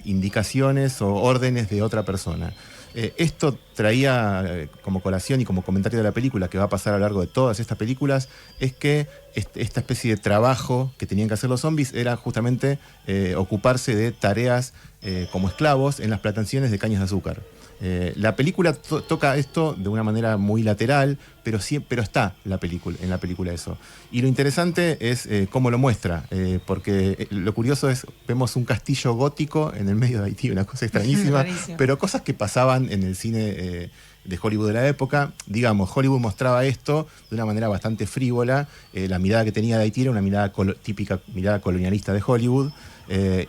indicaciones o órdenes de otra persona. Esto traía como colación y como comentario de la película, que va a pasar a lo largo de todas estas películas, es que esta especie de trabajo que tenían que hacer los zombies era justamente ocuparse de tareas como esclavos en las plantaciones de cañas de azúcar. La película toca esto de una manera muy lateral, pero está en la película eso. Y lo interesante es cómo lo muestra, porque lo curioso es, vemos un castillo gótico en el medio de Haití, una cosa extrañísima, pero cosas que pasaban en el cine de Hollywood de la época. Digamos, Hollywood mostraba esto de una manera bastante frívola. La mirada que tenía de Haití era una mirada típica mirada colonialista de Hollywood.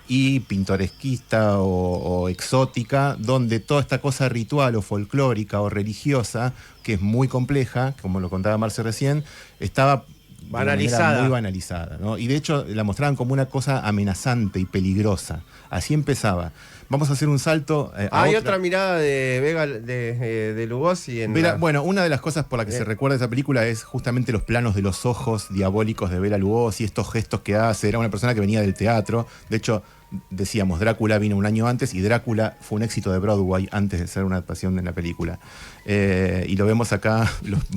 Y pintoresquista o exótica, donde toda esta cosa ritual o folclórica o religiosa, que es muy compleja, como lo contaba Marce recién, estaba banalizada. Muy banalizada, ¿no? Y de hecho la mostraban como una cosa amenazante y peligrosa. Así empezaba. Vamos a hacer un salto Hay otra mirada de Vega de Lugosi en Bueno, una de las cosas por las que se recuerda esa película es justamente los planos de los ojos diabólicos de Bela Lugosi, estos gestos que hace. Era una persona que venía del teatro. De hecho, decíamos, Drácula vino un año antes y Drácula fue un éxito de Broadway antes de ser una adaptación en la película. Y lo vemos acá,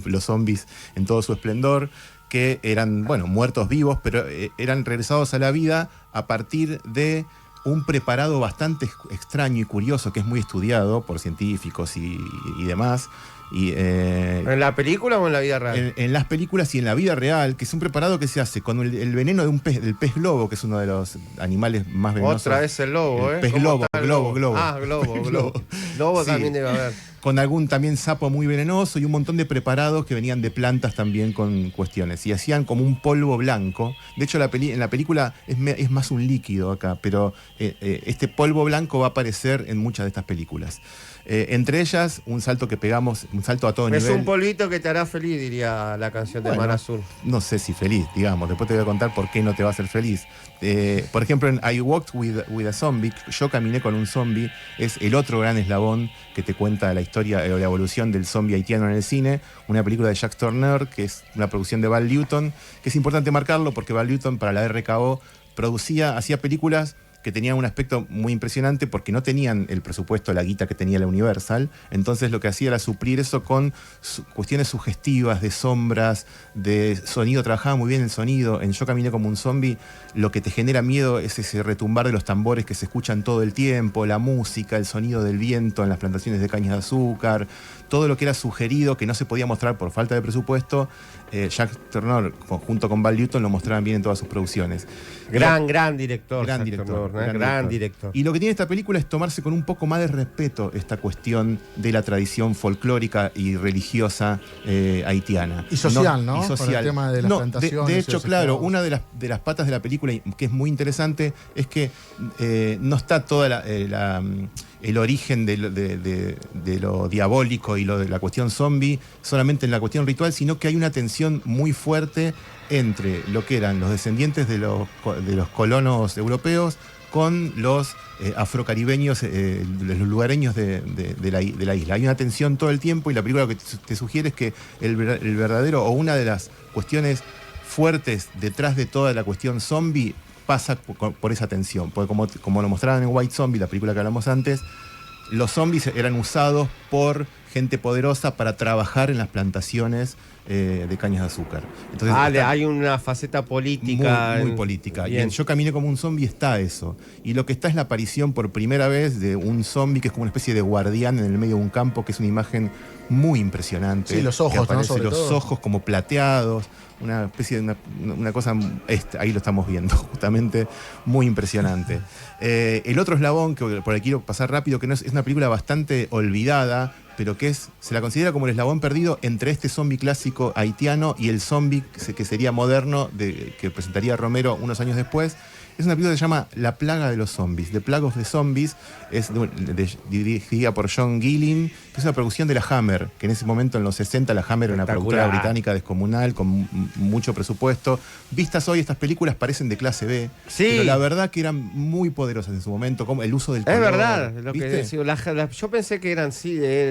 los zombies en todo su esplendor, que eran, muertos vivos, pero eran regresados a la vida a partir de un preparado bastante extraño y curioso que es muy estudiado por científicos y demás. ¿En la película o en la vida real? En las películas y en la vida real, que es un preparado que se hace con el veneno de del pez globo, que es uno de los animales más venenosos. Otra vez el lobo, el pez globo, globo. Ah, globo. Lobo Sí. también debe haber. Con algún también sapo muy venenoso y un montón de preparados que venían de plantas también con cuestiones. Y hacían como un polvo blanco. De hecho, en la película es más un líquido acá, pero este polvo blanco va a aparecer en muchas de estas películas. Entre ellas, un salto que pegamos, un salto a todo Es nivel. un polvito que te hará feliz, diría la canción de Bueno, Mar Azul. No sé si feliz, digamos. Después te voy a contar por qué no te va a hacer feliz. Por ejemplo, en I Walked with a Zombie, Yo caminé con un zombie, es el otro gran eslabón que te cuenta la historia o la evolución del zombie haitiano en el cine. Una película de Jacques Tourneur, que es una producción de Val Lewton, que es importante marcarlo porque Val Lewton para la RKO hacía películas que tenían un aspecto muy impresionante porque no tenían el presupuesto, la guita que tenía la Universal. Entonces lo que hacía era suplir eso con cuestiones sugestivas, de sombras, de sonido. Trabajaba muy bien el sonido. En Yo caminé como un zombie, lo que te genera miedo es ese retumbar de los tambores que se escuchan todo el tiempo, la música, el sonido del viento en las plantaciones de cañas de azúcar, todo lo que era sugerido, que no se podía mostrar por falta de presupuesto. Jacques Tourneur, junto con Val Lewton, lo mostraban bien en todas sus producciones. Gran director. Gran Jacques director, Tourneur, gran director. Y lo que tiene esta película es tomarse con un poco más de respeto esta cuestión de la tradición folclórica y religiosa haitiana. Y social, ¿no? Y social. Con el tema de las plantaciones de y hecho, los claro, esclavos. una de las patas de la película, que es muy interesante, es que no está toda el origen de lo diabólico y lo de la cuestión zombie solamente en la cuestión ritual, sino que hay una tensión muy fuerte entre lo que eran los descendientes de los colonos europeos con los afrocaribeños, los lugareños de la isla. Hay una tensión todo el tiempo y la película lo que te sugiere es que el verdadero, o una de las cuestiones fuertes detrás de toda la cuestión zombie pasa por esa tensión. Porque como lo mostraban en White Zombie, la película que hablamos antes, los zombies eran usados por gente poderosa para trabajar en las plantaciones de cañas de azúcar. Entonces, Hay una faceta política. muy política. Bien. Y en Yo caminé como un zombie está eso. Y lo que está es la aparición por primera vez de un zombie que es como una especie de guardián en el medio de un campo, que es una imagen muy impresionante. Sí, los ojos, que ¿no? aparece Sobre los todo. ojos como plateados, una especie de una cosa, ahí lo estamos viendo, justamente, muy impresionante. El otro eslabón, que por aquí quiero pasar rápido, que no es una película bastante olvidada, pero que se la considera como el eslabón perdido entre este zombie clásico haitiano y el zombie que sería moderno, que presentaría Romero unos años después. Es una película que se llama La plaga de los zombies, The Plague of the Zombies, es dirigida por John Gillen, que es una producción de la Hammer, que en ese momento, en los 60, la Hammer era una productora Espectacular. británica descomunal, con mucho presupuesto. Vistas hoy, estas películas parecen de clase B, Sí. pero la verdad que eran muy poderosas en su momento, como el uso del color. Es verdad lo que ¿viste? decía. Yo pensé que eran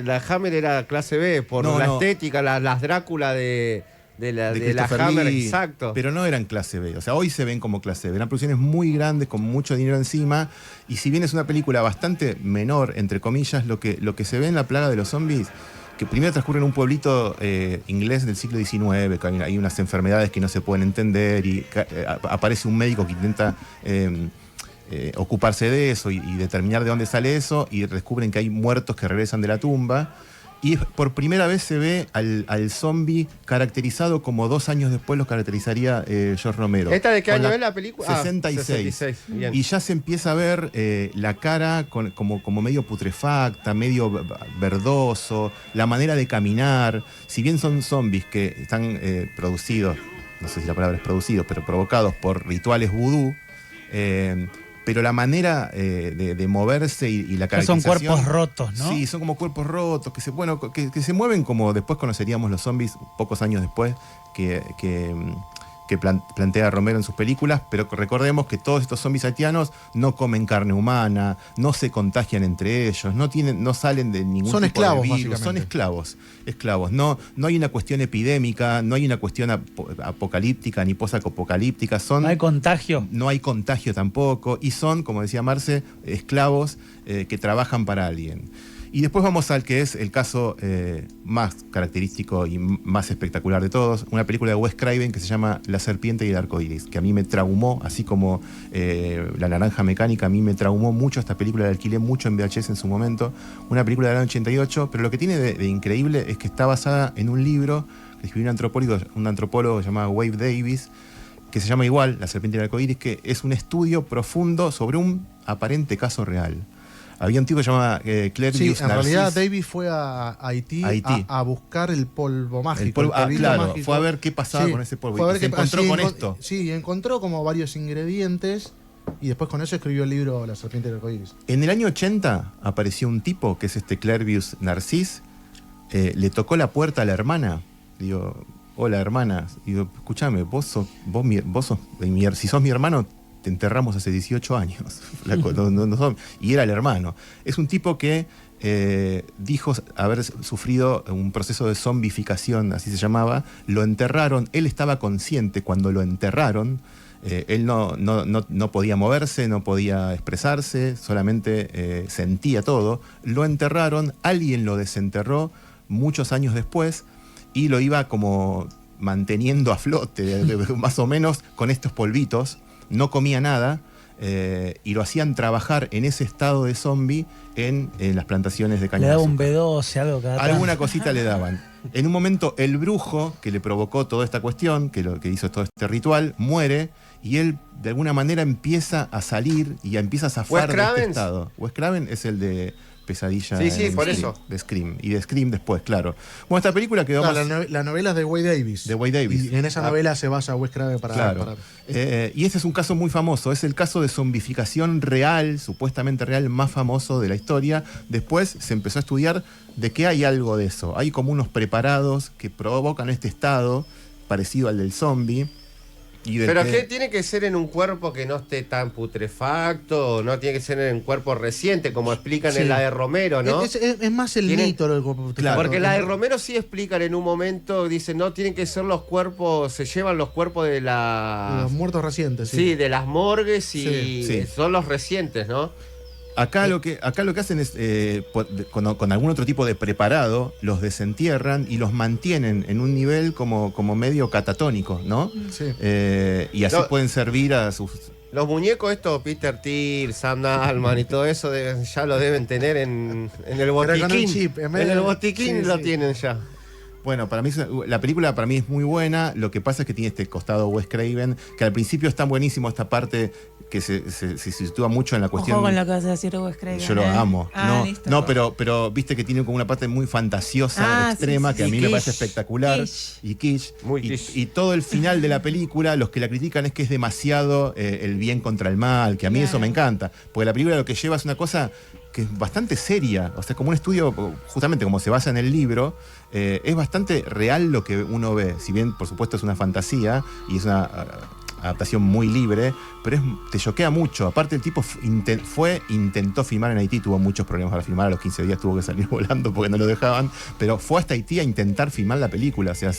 la Hammer era clase B por No, la no. estética, las Drácula de la Christopher Hammer, Lee, exacto. pero no eran clase B. O sea, hoy se ven como clase B. Eran producciones muy grandes, con mucho dinero encima. Y si bien es una película bastante menor, entre comillas, lo que se ve en La plaga de los zombies, que primero transcurre en un pueblito inglés del siglo XIX, que hay unas enfermedades que no se pueden entender, y aparece un médico que intenta ocuparse de eso y determinar de dónde sale eso, y descubren que hay muertos que regresan de la tumba. Y por primera vez se ve al zombie caracterizado como 2 años después lo caracterizaría George Romero. ¿Esta de qué Con año es la película? 66. 66. Bien. Y ya se empieza a ver la cara como medio putrefacta, medio verdoso, la manera de caminar. Si bien son zombies que están producidos, no sé si la palabra es producido, pero provocados por rituales vudú, pero la manera de moverse y la Que son caracterización... cuerpos rotos, ¿no? Sí, son como cuerpos rotos, que se mueven como después conoceríamos los zombies pocos años después que plantea Romero en sus películas, pero recordemos que todos estos zombies haitianos no comen carne humana, no se contagian entre ellos, no salen de ningún Son tipo esclavos, de virus, básicamente. son esclavos. No hay una cuestión epidémica, no hay una cuestión apocalíptica ni posapocalíptica, No hay contagio. no hay contagio tampoco, y son, como decía Marce, esclavos que trabajan para alguien. Y después vamos al que es el caso más característico y más espectacular de todos, una película de Wes Craven que se llama La serpiente y el arco iris, que a mí me traumó, así como La naranja mecánica, a mí me traumó mucho esta película, la alquilé mucho en VHS en su momento, una película del año 88, pero lo que tiene de increíble es que está basada en un libro que escribió un antropólogo llamado Wade Davis, que se llama igual, La serpiente y el arco iris, que es un estudio profundo sobre un aparente caso real. Había un tipo que se llamaba Clervius Sí, en Narcís. realidad Davis fue a Haití, a buscar el polvo mágico. El polvo, polvito claro, mágico. fue a ver qué pasaba con ese polvo. Fue a ver Y se encontró con esto. Sí, encontró como varios ingredientes y después con eso escribió el libro La serpiente del arco iris. En el año 80 apareció un tipo, que es Clervius Narcís, le tocó la puerta a la hermana. Digo, hola hermana. Digo, escúchame, si sos mi hermano, te enterramos hace 18 años. Y era el hermano. Es un tipo que dijo haber sufrido un proceso de zombificación, así se llamaba. Lo enterraron, él estaba consciente cuando lo enterraron. Él no podía moverse, no podía expresarse, solamente sentía todo. Lo enterraron, alguien lo desenterró muchos años después y lo iba como manteniendo a flote, más o menos, con estos polvitos. No comía nada y lo hacían trabajar en ese estado de zombie en las plantaciones de caña. Le de daba un azúcar. B12, algo cada tanto. Alguna cosita le daban. En un momento, el brujo que le provocó toda esta cuestión, que hizo todo este ritual, muere y él de alguna manera empieza a salir y empieza a zafar de este estado. Wes Craven es el de Pesadilla por Scream, eso. de Scream. Y de Scream después, claro. Bueno, esta película quedó Claro, más... la novela es de Wade Davis. De Wade Davis. Y en esa novela se basa Wes Craven para... Claro. Y este es un caso muy famoso. Es el caso de zombificación real, supuestamente real, más famoso de la historia. Después se empezó a estudiar de que hay algo de eso. Hay como unos preparados que provocan este estado parecido al del zombie. ¿Pero qué tiene que ser en un cuerpo que no esté tan putrefacto? ¿No tiene que ser en un cuerpo reciente, como explican en la de Romero, no? Es más el mito del cuerpo. Claro. Porque la de Romero sí explican en un momento, dicen, no, tienen que ser los cuerpos, se llevan los cuerpos de los muertos recientes, sí, de las morgues y Sí. son los recientes, ¿no? Acá lo que hacen es, con algún otro tipo de preparado, los desentierran y los mantienen en un nivel como medio catatónico, ¿no? Sí. Y así pueden servir a sus... Los muñecos estos, Peter Thiel, Sam Neill y todo eso, ya lo deben tener en el botiquín. con un chip, en el botiquín lo tienen ya. Bueno, para mí la película para mí es muy buena. Lo que pasa es que tiene este costado Wes Craven, que al principio está buenísimo esta parte que se sitúa mucho en la cuestión. Ojo con lo que vas a decir Wes Craven. Yo lo amo. Listo. No, pero viste que tiene como una parte muy fantasiosa, extrema, sí, que a sí. mí Y me kitsch. parece espectacular. Y kitsch. Muy kitsch. Y todo el final de la película, los que la critican es que es demasiado el bien contra el mal, que a mí eso me encanta. Porque la película lo que lleva es una cosa que es bastante seria, o sea, como un estudio, justamente como se basa en el libro, es bastante real lo que uno ve, si bien por supuesto es una fantasía y es una adaptación muy libre, pero te choquea mucho. Aparte el tipo intentó filmar en Haití, tuvo muchos problemas para filmar, a los 15 días tuvo que salir volando porque no lo dejaban, pero fue hasta Haití a intentar filmar la película. O sea,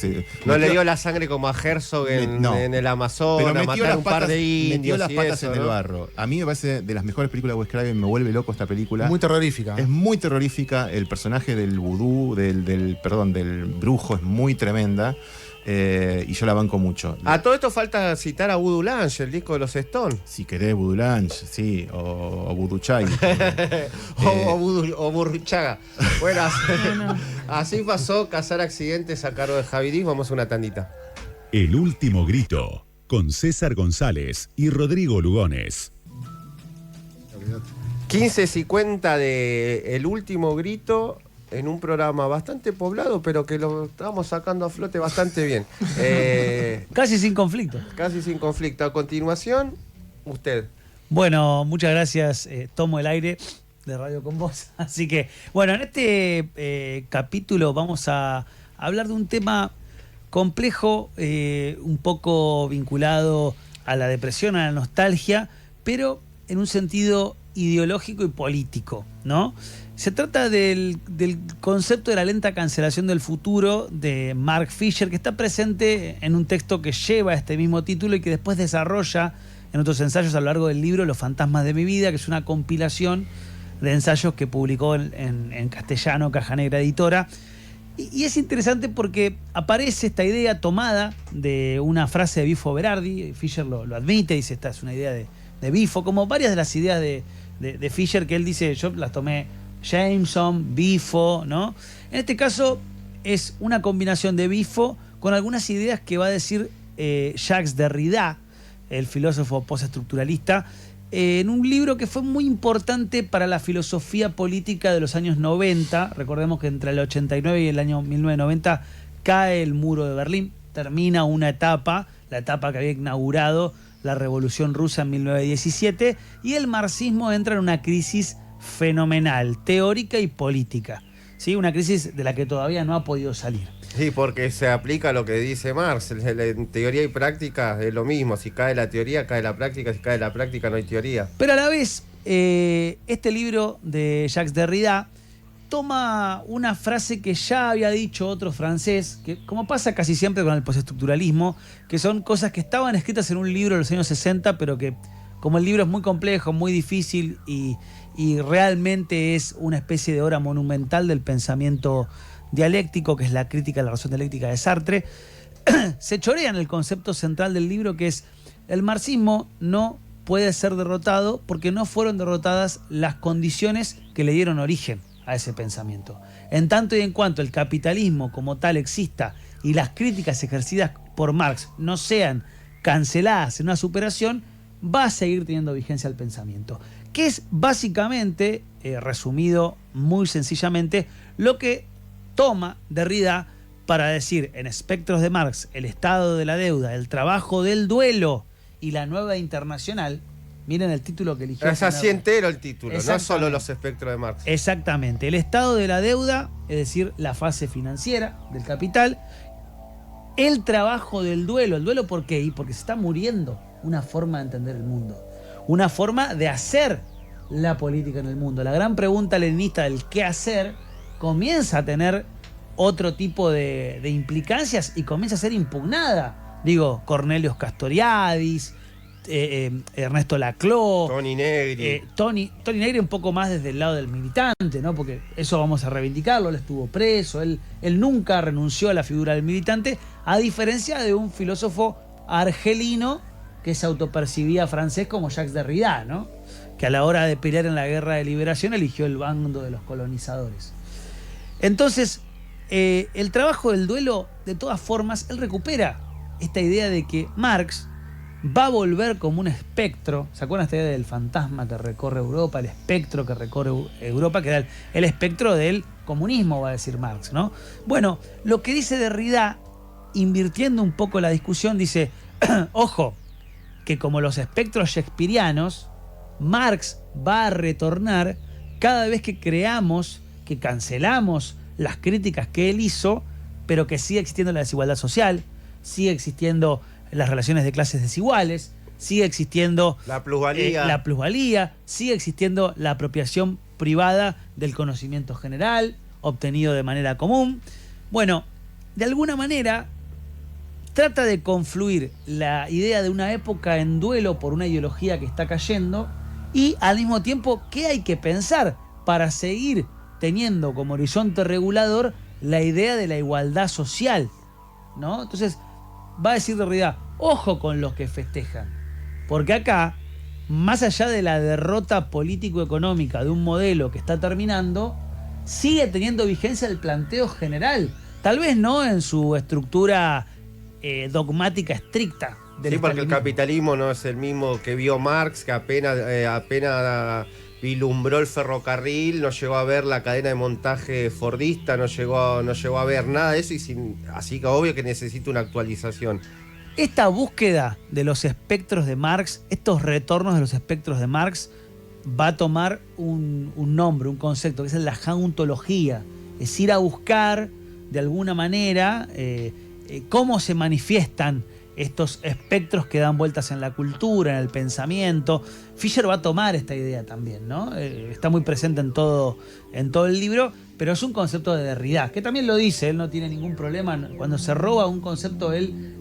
No le dio la sangre como a Herzog en el Amazonas, pero metió matar las un par de indios. metió las y patas eso, en el ¿no? barro. A mí me parece de las mejores películas de Wes Craven, me vuelve loco esta película. Muy terrorífica. Es muy terrorífica, el personaje del vudú, del brujo es muy tremenda y yo la banco mucho. A todo esto falta citar a Voodoo Lounge, el disco de los Stones. Si querés Voodoo Lounge, sí, o Voodoo Chai. O Burruchaga. Bueno, así pasó Cazar Accidentes a cargo de Javi Diz. Vamos a una tandita. El último grito, con César González y Rodrigo Lugones. 15:50 de El Último Grito, en un programa bastante poblado, pero que lo estamos sacando a flote bastante bien. Casi sin conflicto. Casi sin conflicto. A continuación, usted. Bueno, muchas gracias. Tomo el aire de Radio con Vos. Así que, bueno, en este capítulo vamos a hablar de un tema complejo, un poco vinculado a la depresión, a la nostalgia, pero en un sentido ideológico y político, ¿no? Se trata del concepto de la lenta cancelación del futuro de Mark Fisher, que está presente en un texto que lleva este mismo título y que después desarrolla en otros ensayos a lo largo del libro Los fantasmas de mi vida, que es una compilación de ensayos que publicó en castellano, Caja Negra Editora. Y es interesante porque aparece esta idea tomada de una frase de Bifo Berardi. Fisher lo admite, dice, esta es una idea de Bifo, como varias de las ideas de Fisher que él dice, yo las tomé Jameson, Bifo, ¿no? En este caso es una combinación de Bifo con algunas ideas que va a decir Jacques Derrida, el filósofo postestructuralista, en un libro que fue muy importante para la filosofía política de los años 90. Recordemos que entre el 89 y el año 1990 cae el muro de Berlín, termina una etapa, la etapa que había inaugurado la Revolución Rusa en 1917, y el marxismo entra en una crisis fenomenal, teórica y política, ¿sí? Una crisis de la que todavía no ha podido salir. Sí, porque se aplica lo que dice Marx. En teoría y práctica es lo mismo. Si cae la teoría, cae la práctica. Si cae la práctica, no hay teoría. Pero a la vez, este libro de Jacques Derrida toma una frase que ya había dicho otro francés, que como pasa casi siempre con el postestructuralismo, que son cosas que estaban escritas en un libro de los años 60, pero que como el libro es muy complejo, muy difícil y realmente es una especie de obra monumental del pensamiento dialéctico, que es la crítica a la razón dialéctica de Sartre, se chorean el concepto central del libro, que es: el marxismo no puede ser derrotado porque no fueron derrotadas las condiciones que le dieron origen a ese pensamiento. En tanto y en cuanto el capitalismo como tal exista y las críticas ejercidas por Marx no sean canceladas en una superación, va a seguir teniendo vigencia el pensamiento, que es básicamente, resumido muy sencillamente, lo que toma Derrida para decir en Espectros de Marx, el estado de la deuda, el trabajo del duelo y la nueva internacional. Miren el título que eligió. Es así entero el título, no solo los espectros de Marx. Exactamente, el estado de la deuda, es decir, la fase financiera del capital, el trabajo del duelo. ¿El duelo por qué? Y porque se está muriendo una forma de entender el mundo, una forma de hacer la política en el mundo. La gran pregunta leninista del qué hacer comienza a tener otro tipo de implicancias y comienza a ser impugnada. Digo, Cornelius Castoriadis, Ernesto Laclau, Toni Negri. Toni Negri un poco más desde el lado del militante, ¿no? Porque eso vamos a reivindicarlo. Él estuvo preso, él nunca renunció a la figura del militante, a diferencia de un filósofo argelino que se autopercibía francés como Jacques Derrida, ¿no? Que a la hora de pelear en la guerra de liberación eligió el bando de los colonizadores. Entonces, el trabajo del duelo, de todas formas, él recupera esta idea de que Marx va a volver como un espectro. ¿Se acuerdan esta idea del fantasma que recorre Europa, el espectro que recorre Europa, que era el espectro del comunismo, va a decir Marx, ¿no? Bueno, lo que dice Derrida, invirtiendo un poco la discusión, dice, ojo, que como los espectros shakespearianos, Marx va a retornar cada vez que creamos, que cancelamos las críticas que él hizo, pero que sigue existiendo la desigualdad social, sigue existiendo las relaciones de clases desiguales, sigue existiendo la plusvalía, sigue existiendo la apropiación privada del conocimiento general, obtenido de manera común. Bueno, de alguna manera trata de confluir la idea de una época en duelo por una ideología que está cayendo y al mismo tiempo qué hay que pensar para seguir teniendo como horizonte regulador la idea de la igualdad social, ¿no? Entonces va a decir Derrida, ojo con los que festejan, porque acá, más allá de la derrota político-económica de un modelo que está terminando, sigue teniendo vigencia el planteo general, tal vez no en su estructura dogmática estricta. Sí, porque el capitalismo no es el mismo que vio Marx, que apenas vislumbró el ferrocarril, no llegó a ver la cadena de montaje fordista, no llegó a ver nada de eso, así que obvio que necesita una actualización. Esta búsqueda de los espectros de Marx, estos retornos de los espectros de Marx, va a tomar un nombre, un concepto, que es la jauntología. Es ir a buscar, de alguna manera, cómo se manifiestan estos espectros que dan vueltas en la cultura, en el pensamiento. Fisher va a tomar esta idea también, ¿no? Está muy presente en todo el libro, pero es un concepto de Derrida, que también lo dice, él no tiene ningún problema. Cuando se roba un concepto, él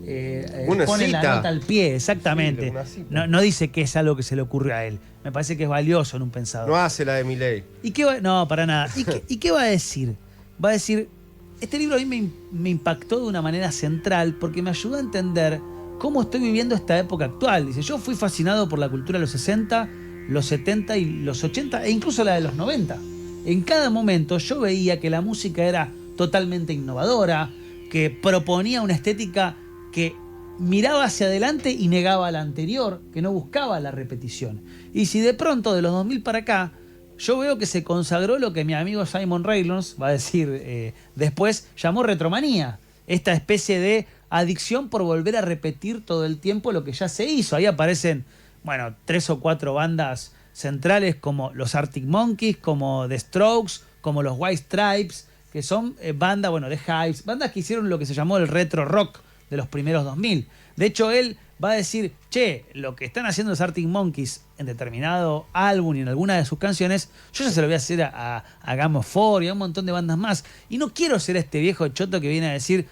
pone la nota al pie, exactamente. Sí, no dice que es algo que se le ocurre a él. Me parece que es valioso en un pensador. No hace la de Milei. No, para nada. ¿Y qué va a decir? Va a decir, este libro a mí me impactó de una manera central porque me ayudó a entender cómo estoy viviendo esta época actual. Dice, yo fui fascinado por la cultura de los 60, los 70 y los 80 e incluso la de los 90. En cada momento yo veía que la música era totalmente innovadora, que proponía una estética que miraba hacia adelante y negaba la anterior, que no buscaba la repetición. Y si de pronto de los 2000 para acá yo veo que se consagró lo que mi amigo Simon Reynolds va a decir después, llamó retromanía. Esta especie de adicción por volver a repetir todo el tiempo lo que ya se hizo. Ahí aparecen, 3 o 4 bandas centrales como los Arctic Monkeys, como The Strokes, como los White Stripes, que son bandas, The Hives, bandas que hicieron lo que se llamó el retro rock de los primeros 2000. De hecho, él va a decir, lo que están haciendo los Arctic Monkeys en determinado álbum y en alguna de sus canciones, yo ya se lo voy a hacer a Game of Four y a un montón de bandas más. Y no quiero ser este viejo choto que viene a decir,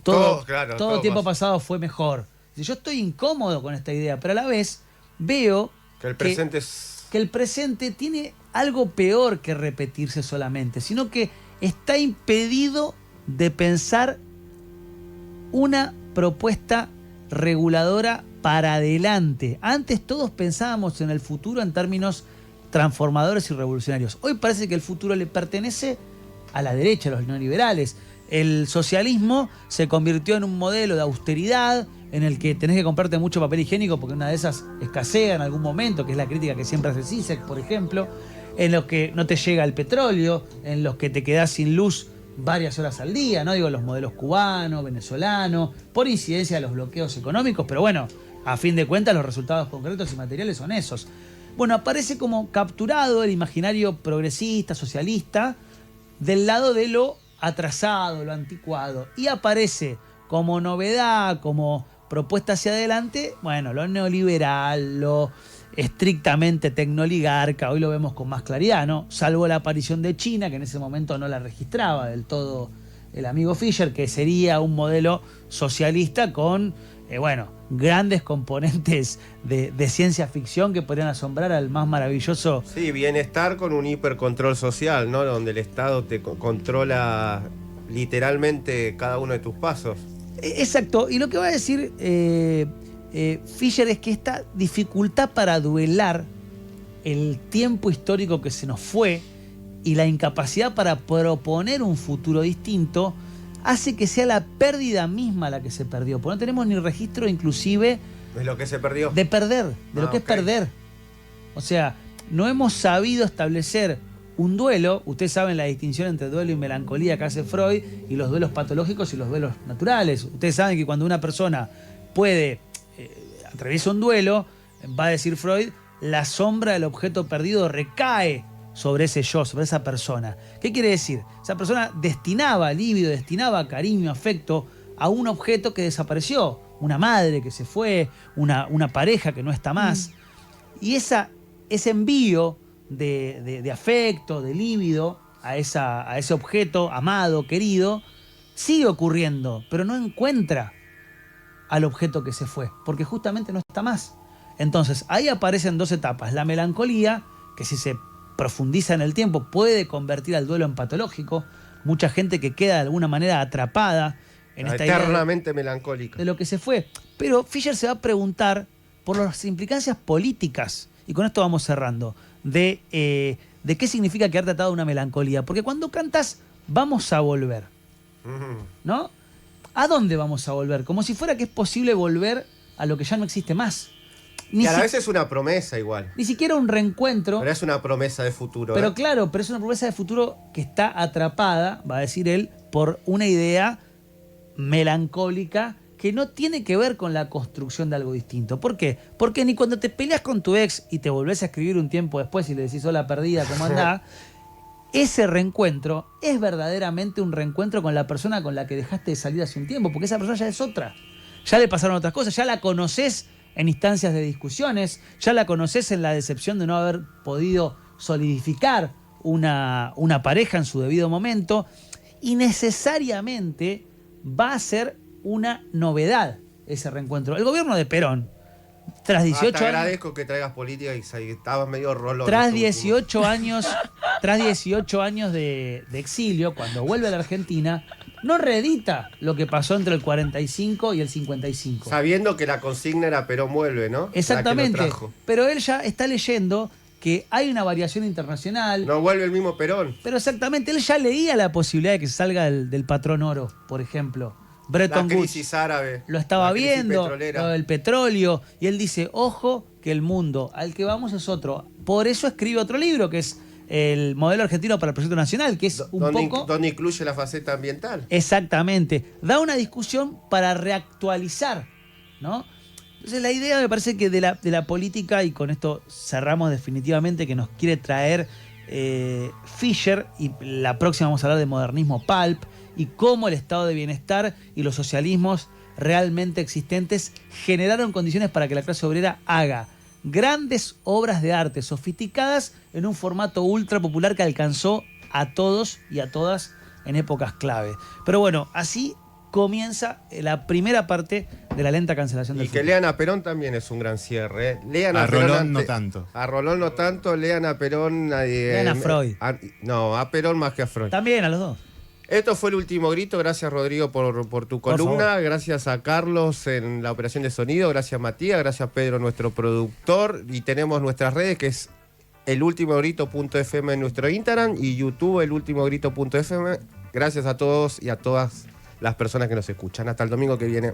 todo tiempo pasado fue mejor. Yo estoy incómodo con esta idea, pero a la vez veo que el presente tiene algo peor que repetirse solamente, sino que está impedido de pensar una propuesta reguladora para adelante. Antes todos pensábamos en el futuro en términos transformadores y revolucionarios. Hoy parece que el futuro le pertenece a la derecha, a los neoliberales. El socialismo se convirtió en un modelo de austeridad en el que tenés que comprarte mucho papel higiénico porque una de esas escasea en algún momento, que es la crítica que siempre hace Zizek, por ejemplo, en los que no te llega el petróleo, en los que te quedás sin luz varias horas al día, ¿no? Digo, los modelos cubano, venezolano, por incidencia de los bloqueos económicos, pero a fin de cuentas los resultados concretos y materiales son esos. Aparece como capturado el imaginario progresista, socialista, del lado de lo atrasado, lo anticuado, y aparece como novedad, como propuesta hacia adelante, lo neoliberal, lo estrictamente tecnoligarca. Hoy lo vemos con más claridad, ¿no? Salvo la aparición de China, que en ese momento no la registraba del todo el amigo Fisher, que sería un modelo socialista con, grandes componentes de ciencia ficción que podrían asombrar al más maravilloso. Sí, bienestar con un hipercontrol social, ¿no? Donde el Estado te controla literalmente cada uno de tus pasos. Exacto, y lo que va a decir Fisher es que esta dificultad para duelar el tiempo histórico que se nos fue y la incapacidad para proponer un futuro distinto hace que sea la pérdida misma la que se perdió, porque no tenemos ni registro inclusive de lo que se perdió. De perder, de lo que es perder. O sea, no hemos sabido establecer un duelo. Ustedes saben la distinción entre duelo y melancolía que hace Freud, y los duelos patológicos y los duelos naturales. Ustedes saben que cuando una persona atraviesa un duelo, va a decir Freud, la sombra del objeto perdido recae sobre ese yo, sobre esa persona. ¿Qué quiere decir? Esa persona destinaba líbido, destinaba cariño, afecto a un objeto que desapareció, una madre que se fue, una pareja que no está más. Y ese envío de afecto, de líbido a ese objeto amado, querido, sigue ocurriendo, pero no encuentra al objeto que se fue, porque justamente no está más. Entonces, ahí aparecen 2 etapas. La melancolía, que si se profundiza en el tiempo puede convertir al duelo en patológico. Mucha gente que queda de alguna manera atrapada en esta idea eternamente melancólica de lo que se fue. Pero Fisher se va a preguntar por las implicancias políticas, y con esto vamos cerrando, de qué significa quedarte atado a una melancolía. Porque cuando cantas, vamos a volver, ¿no? ¿A dónde vamos a volver? Como si fuera que es posible volver a lo que ya no existe más. Y a la vez es una promesa igual. Ni siquiera un reencuentro. Pero es una promesa de futuro. Pero claro, pero es una promesa de futuro que está atrapada, va a decir él, por una idea melancólica que no tiene que ver con la construcción de algo distinto. ¿Por qué? Porque ni cuando te peleas con tu ex y te volvés a escribir un tiempo después y le decís hola perdida, ¿cómo andás? Ese reencuentro es verdaderamente un reencuentro con la persona con la que dejaste de salir hace un tiempo, porque esa persona ya es otra. Ya le pasaron otras cosas, ya la conoces en instancias de discusiones, ya la conoces en la decepción de no haber podido solidificar una pareja en su debido momento, y necesariamente va a ser una novedad ese reencuentro. El gobierno de Perón, tras 18 te años... agradezco que traigas política y estabas medio rolón. Tras 18 años, tras 18 años de exilio, cuando vuelve a la Argentina, no reedita lo que pasó entre el 45 y el 55. Sabiendo que la consigna era Perón vuelve, ¿no? Exactamente. La que lo trajo. Pero él ya está leyendo que hay una variación internacional. No vuelve el mismo Perón. Pero exactamente, él ya leía la posibilidad de que salga del patrón oro, por ejemplo. Bretton La Woods crisis árabe. lo estaba la crisis viendo, petrolera. lo del petróleo, y él dice, ojo, que el mundo al que vamos es otro. Por eso escribe otro libro, que es el modelo argentino para el proyecto nacional, que es un poco... Donde incluye la faceta ambiental. Exactamente. Da una discusión para reactualizar, ¿no? Entonces la idea me parece que de la política, y con esto cerramos definitivamente, que nos quiere traer Fisher, y la próxima vamos a hablar de modernismo pulp, y cómo el estado de bienestar y los socialismos realmente existentes generaron condiciones para que la clase obrera haga grandes obras de arte sofisticadas en un formato ultra popular que alcanzó a todos y a todas en épocas clave. Pero bueno, así comienza la primera parte de la lenta cancelación del Y que fútbol. lean a Perón también es un gran cierre. Lean A Perón Rolón no tanto. A Rolón no tanto, lean a Perón. Lean a Freud. No, a Perón más que a Freud. También a los dos. Esto fue El Último Grito. Gracias, Rodrigo, por tu columna. favor. Gracias a Carlos en la operación de sonido. Gracias, Matías. Gracias, Pedro, nuestro productor. Y tenemos nuestras redes, que es elultimogrito.fm en nuestro Instagram y YouTube, elultimogrito.fm. Gracias a todos y a todas las personas que nos escuchan. Hasta el domingo que viene.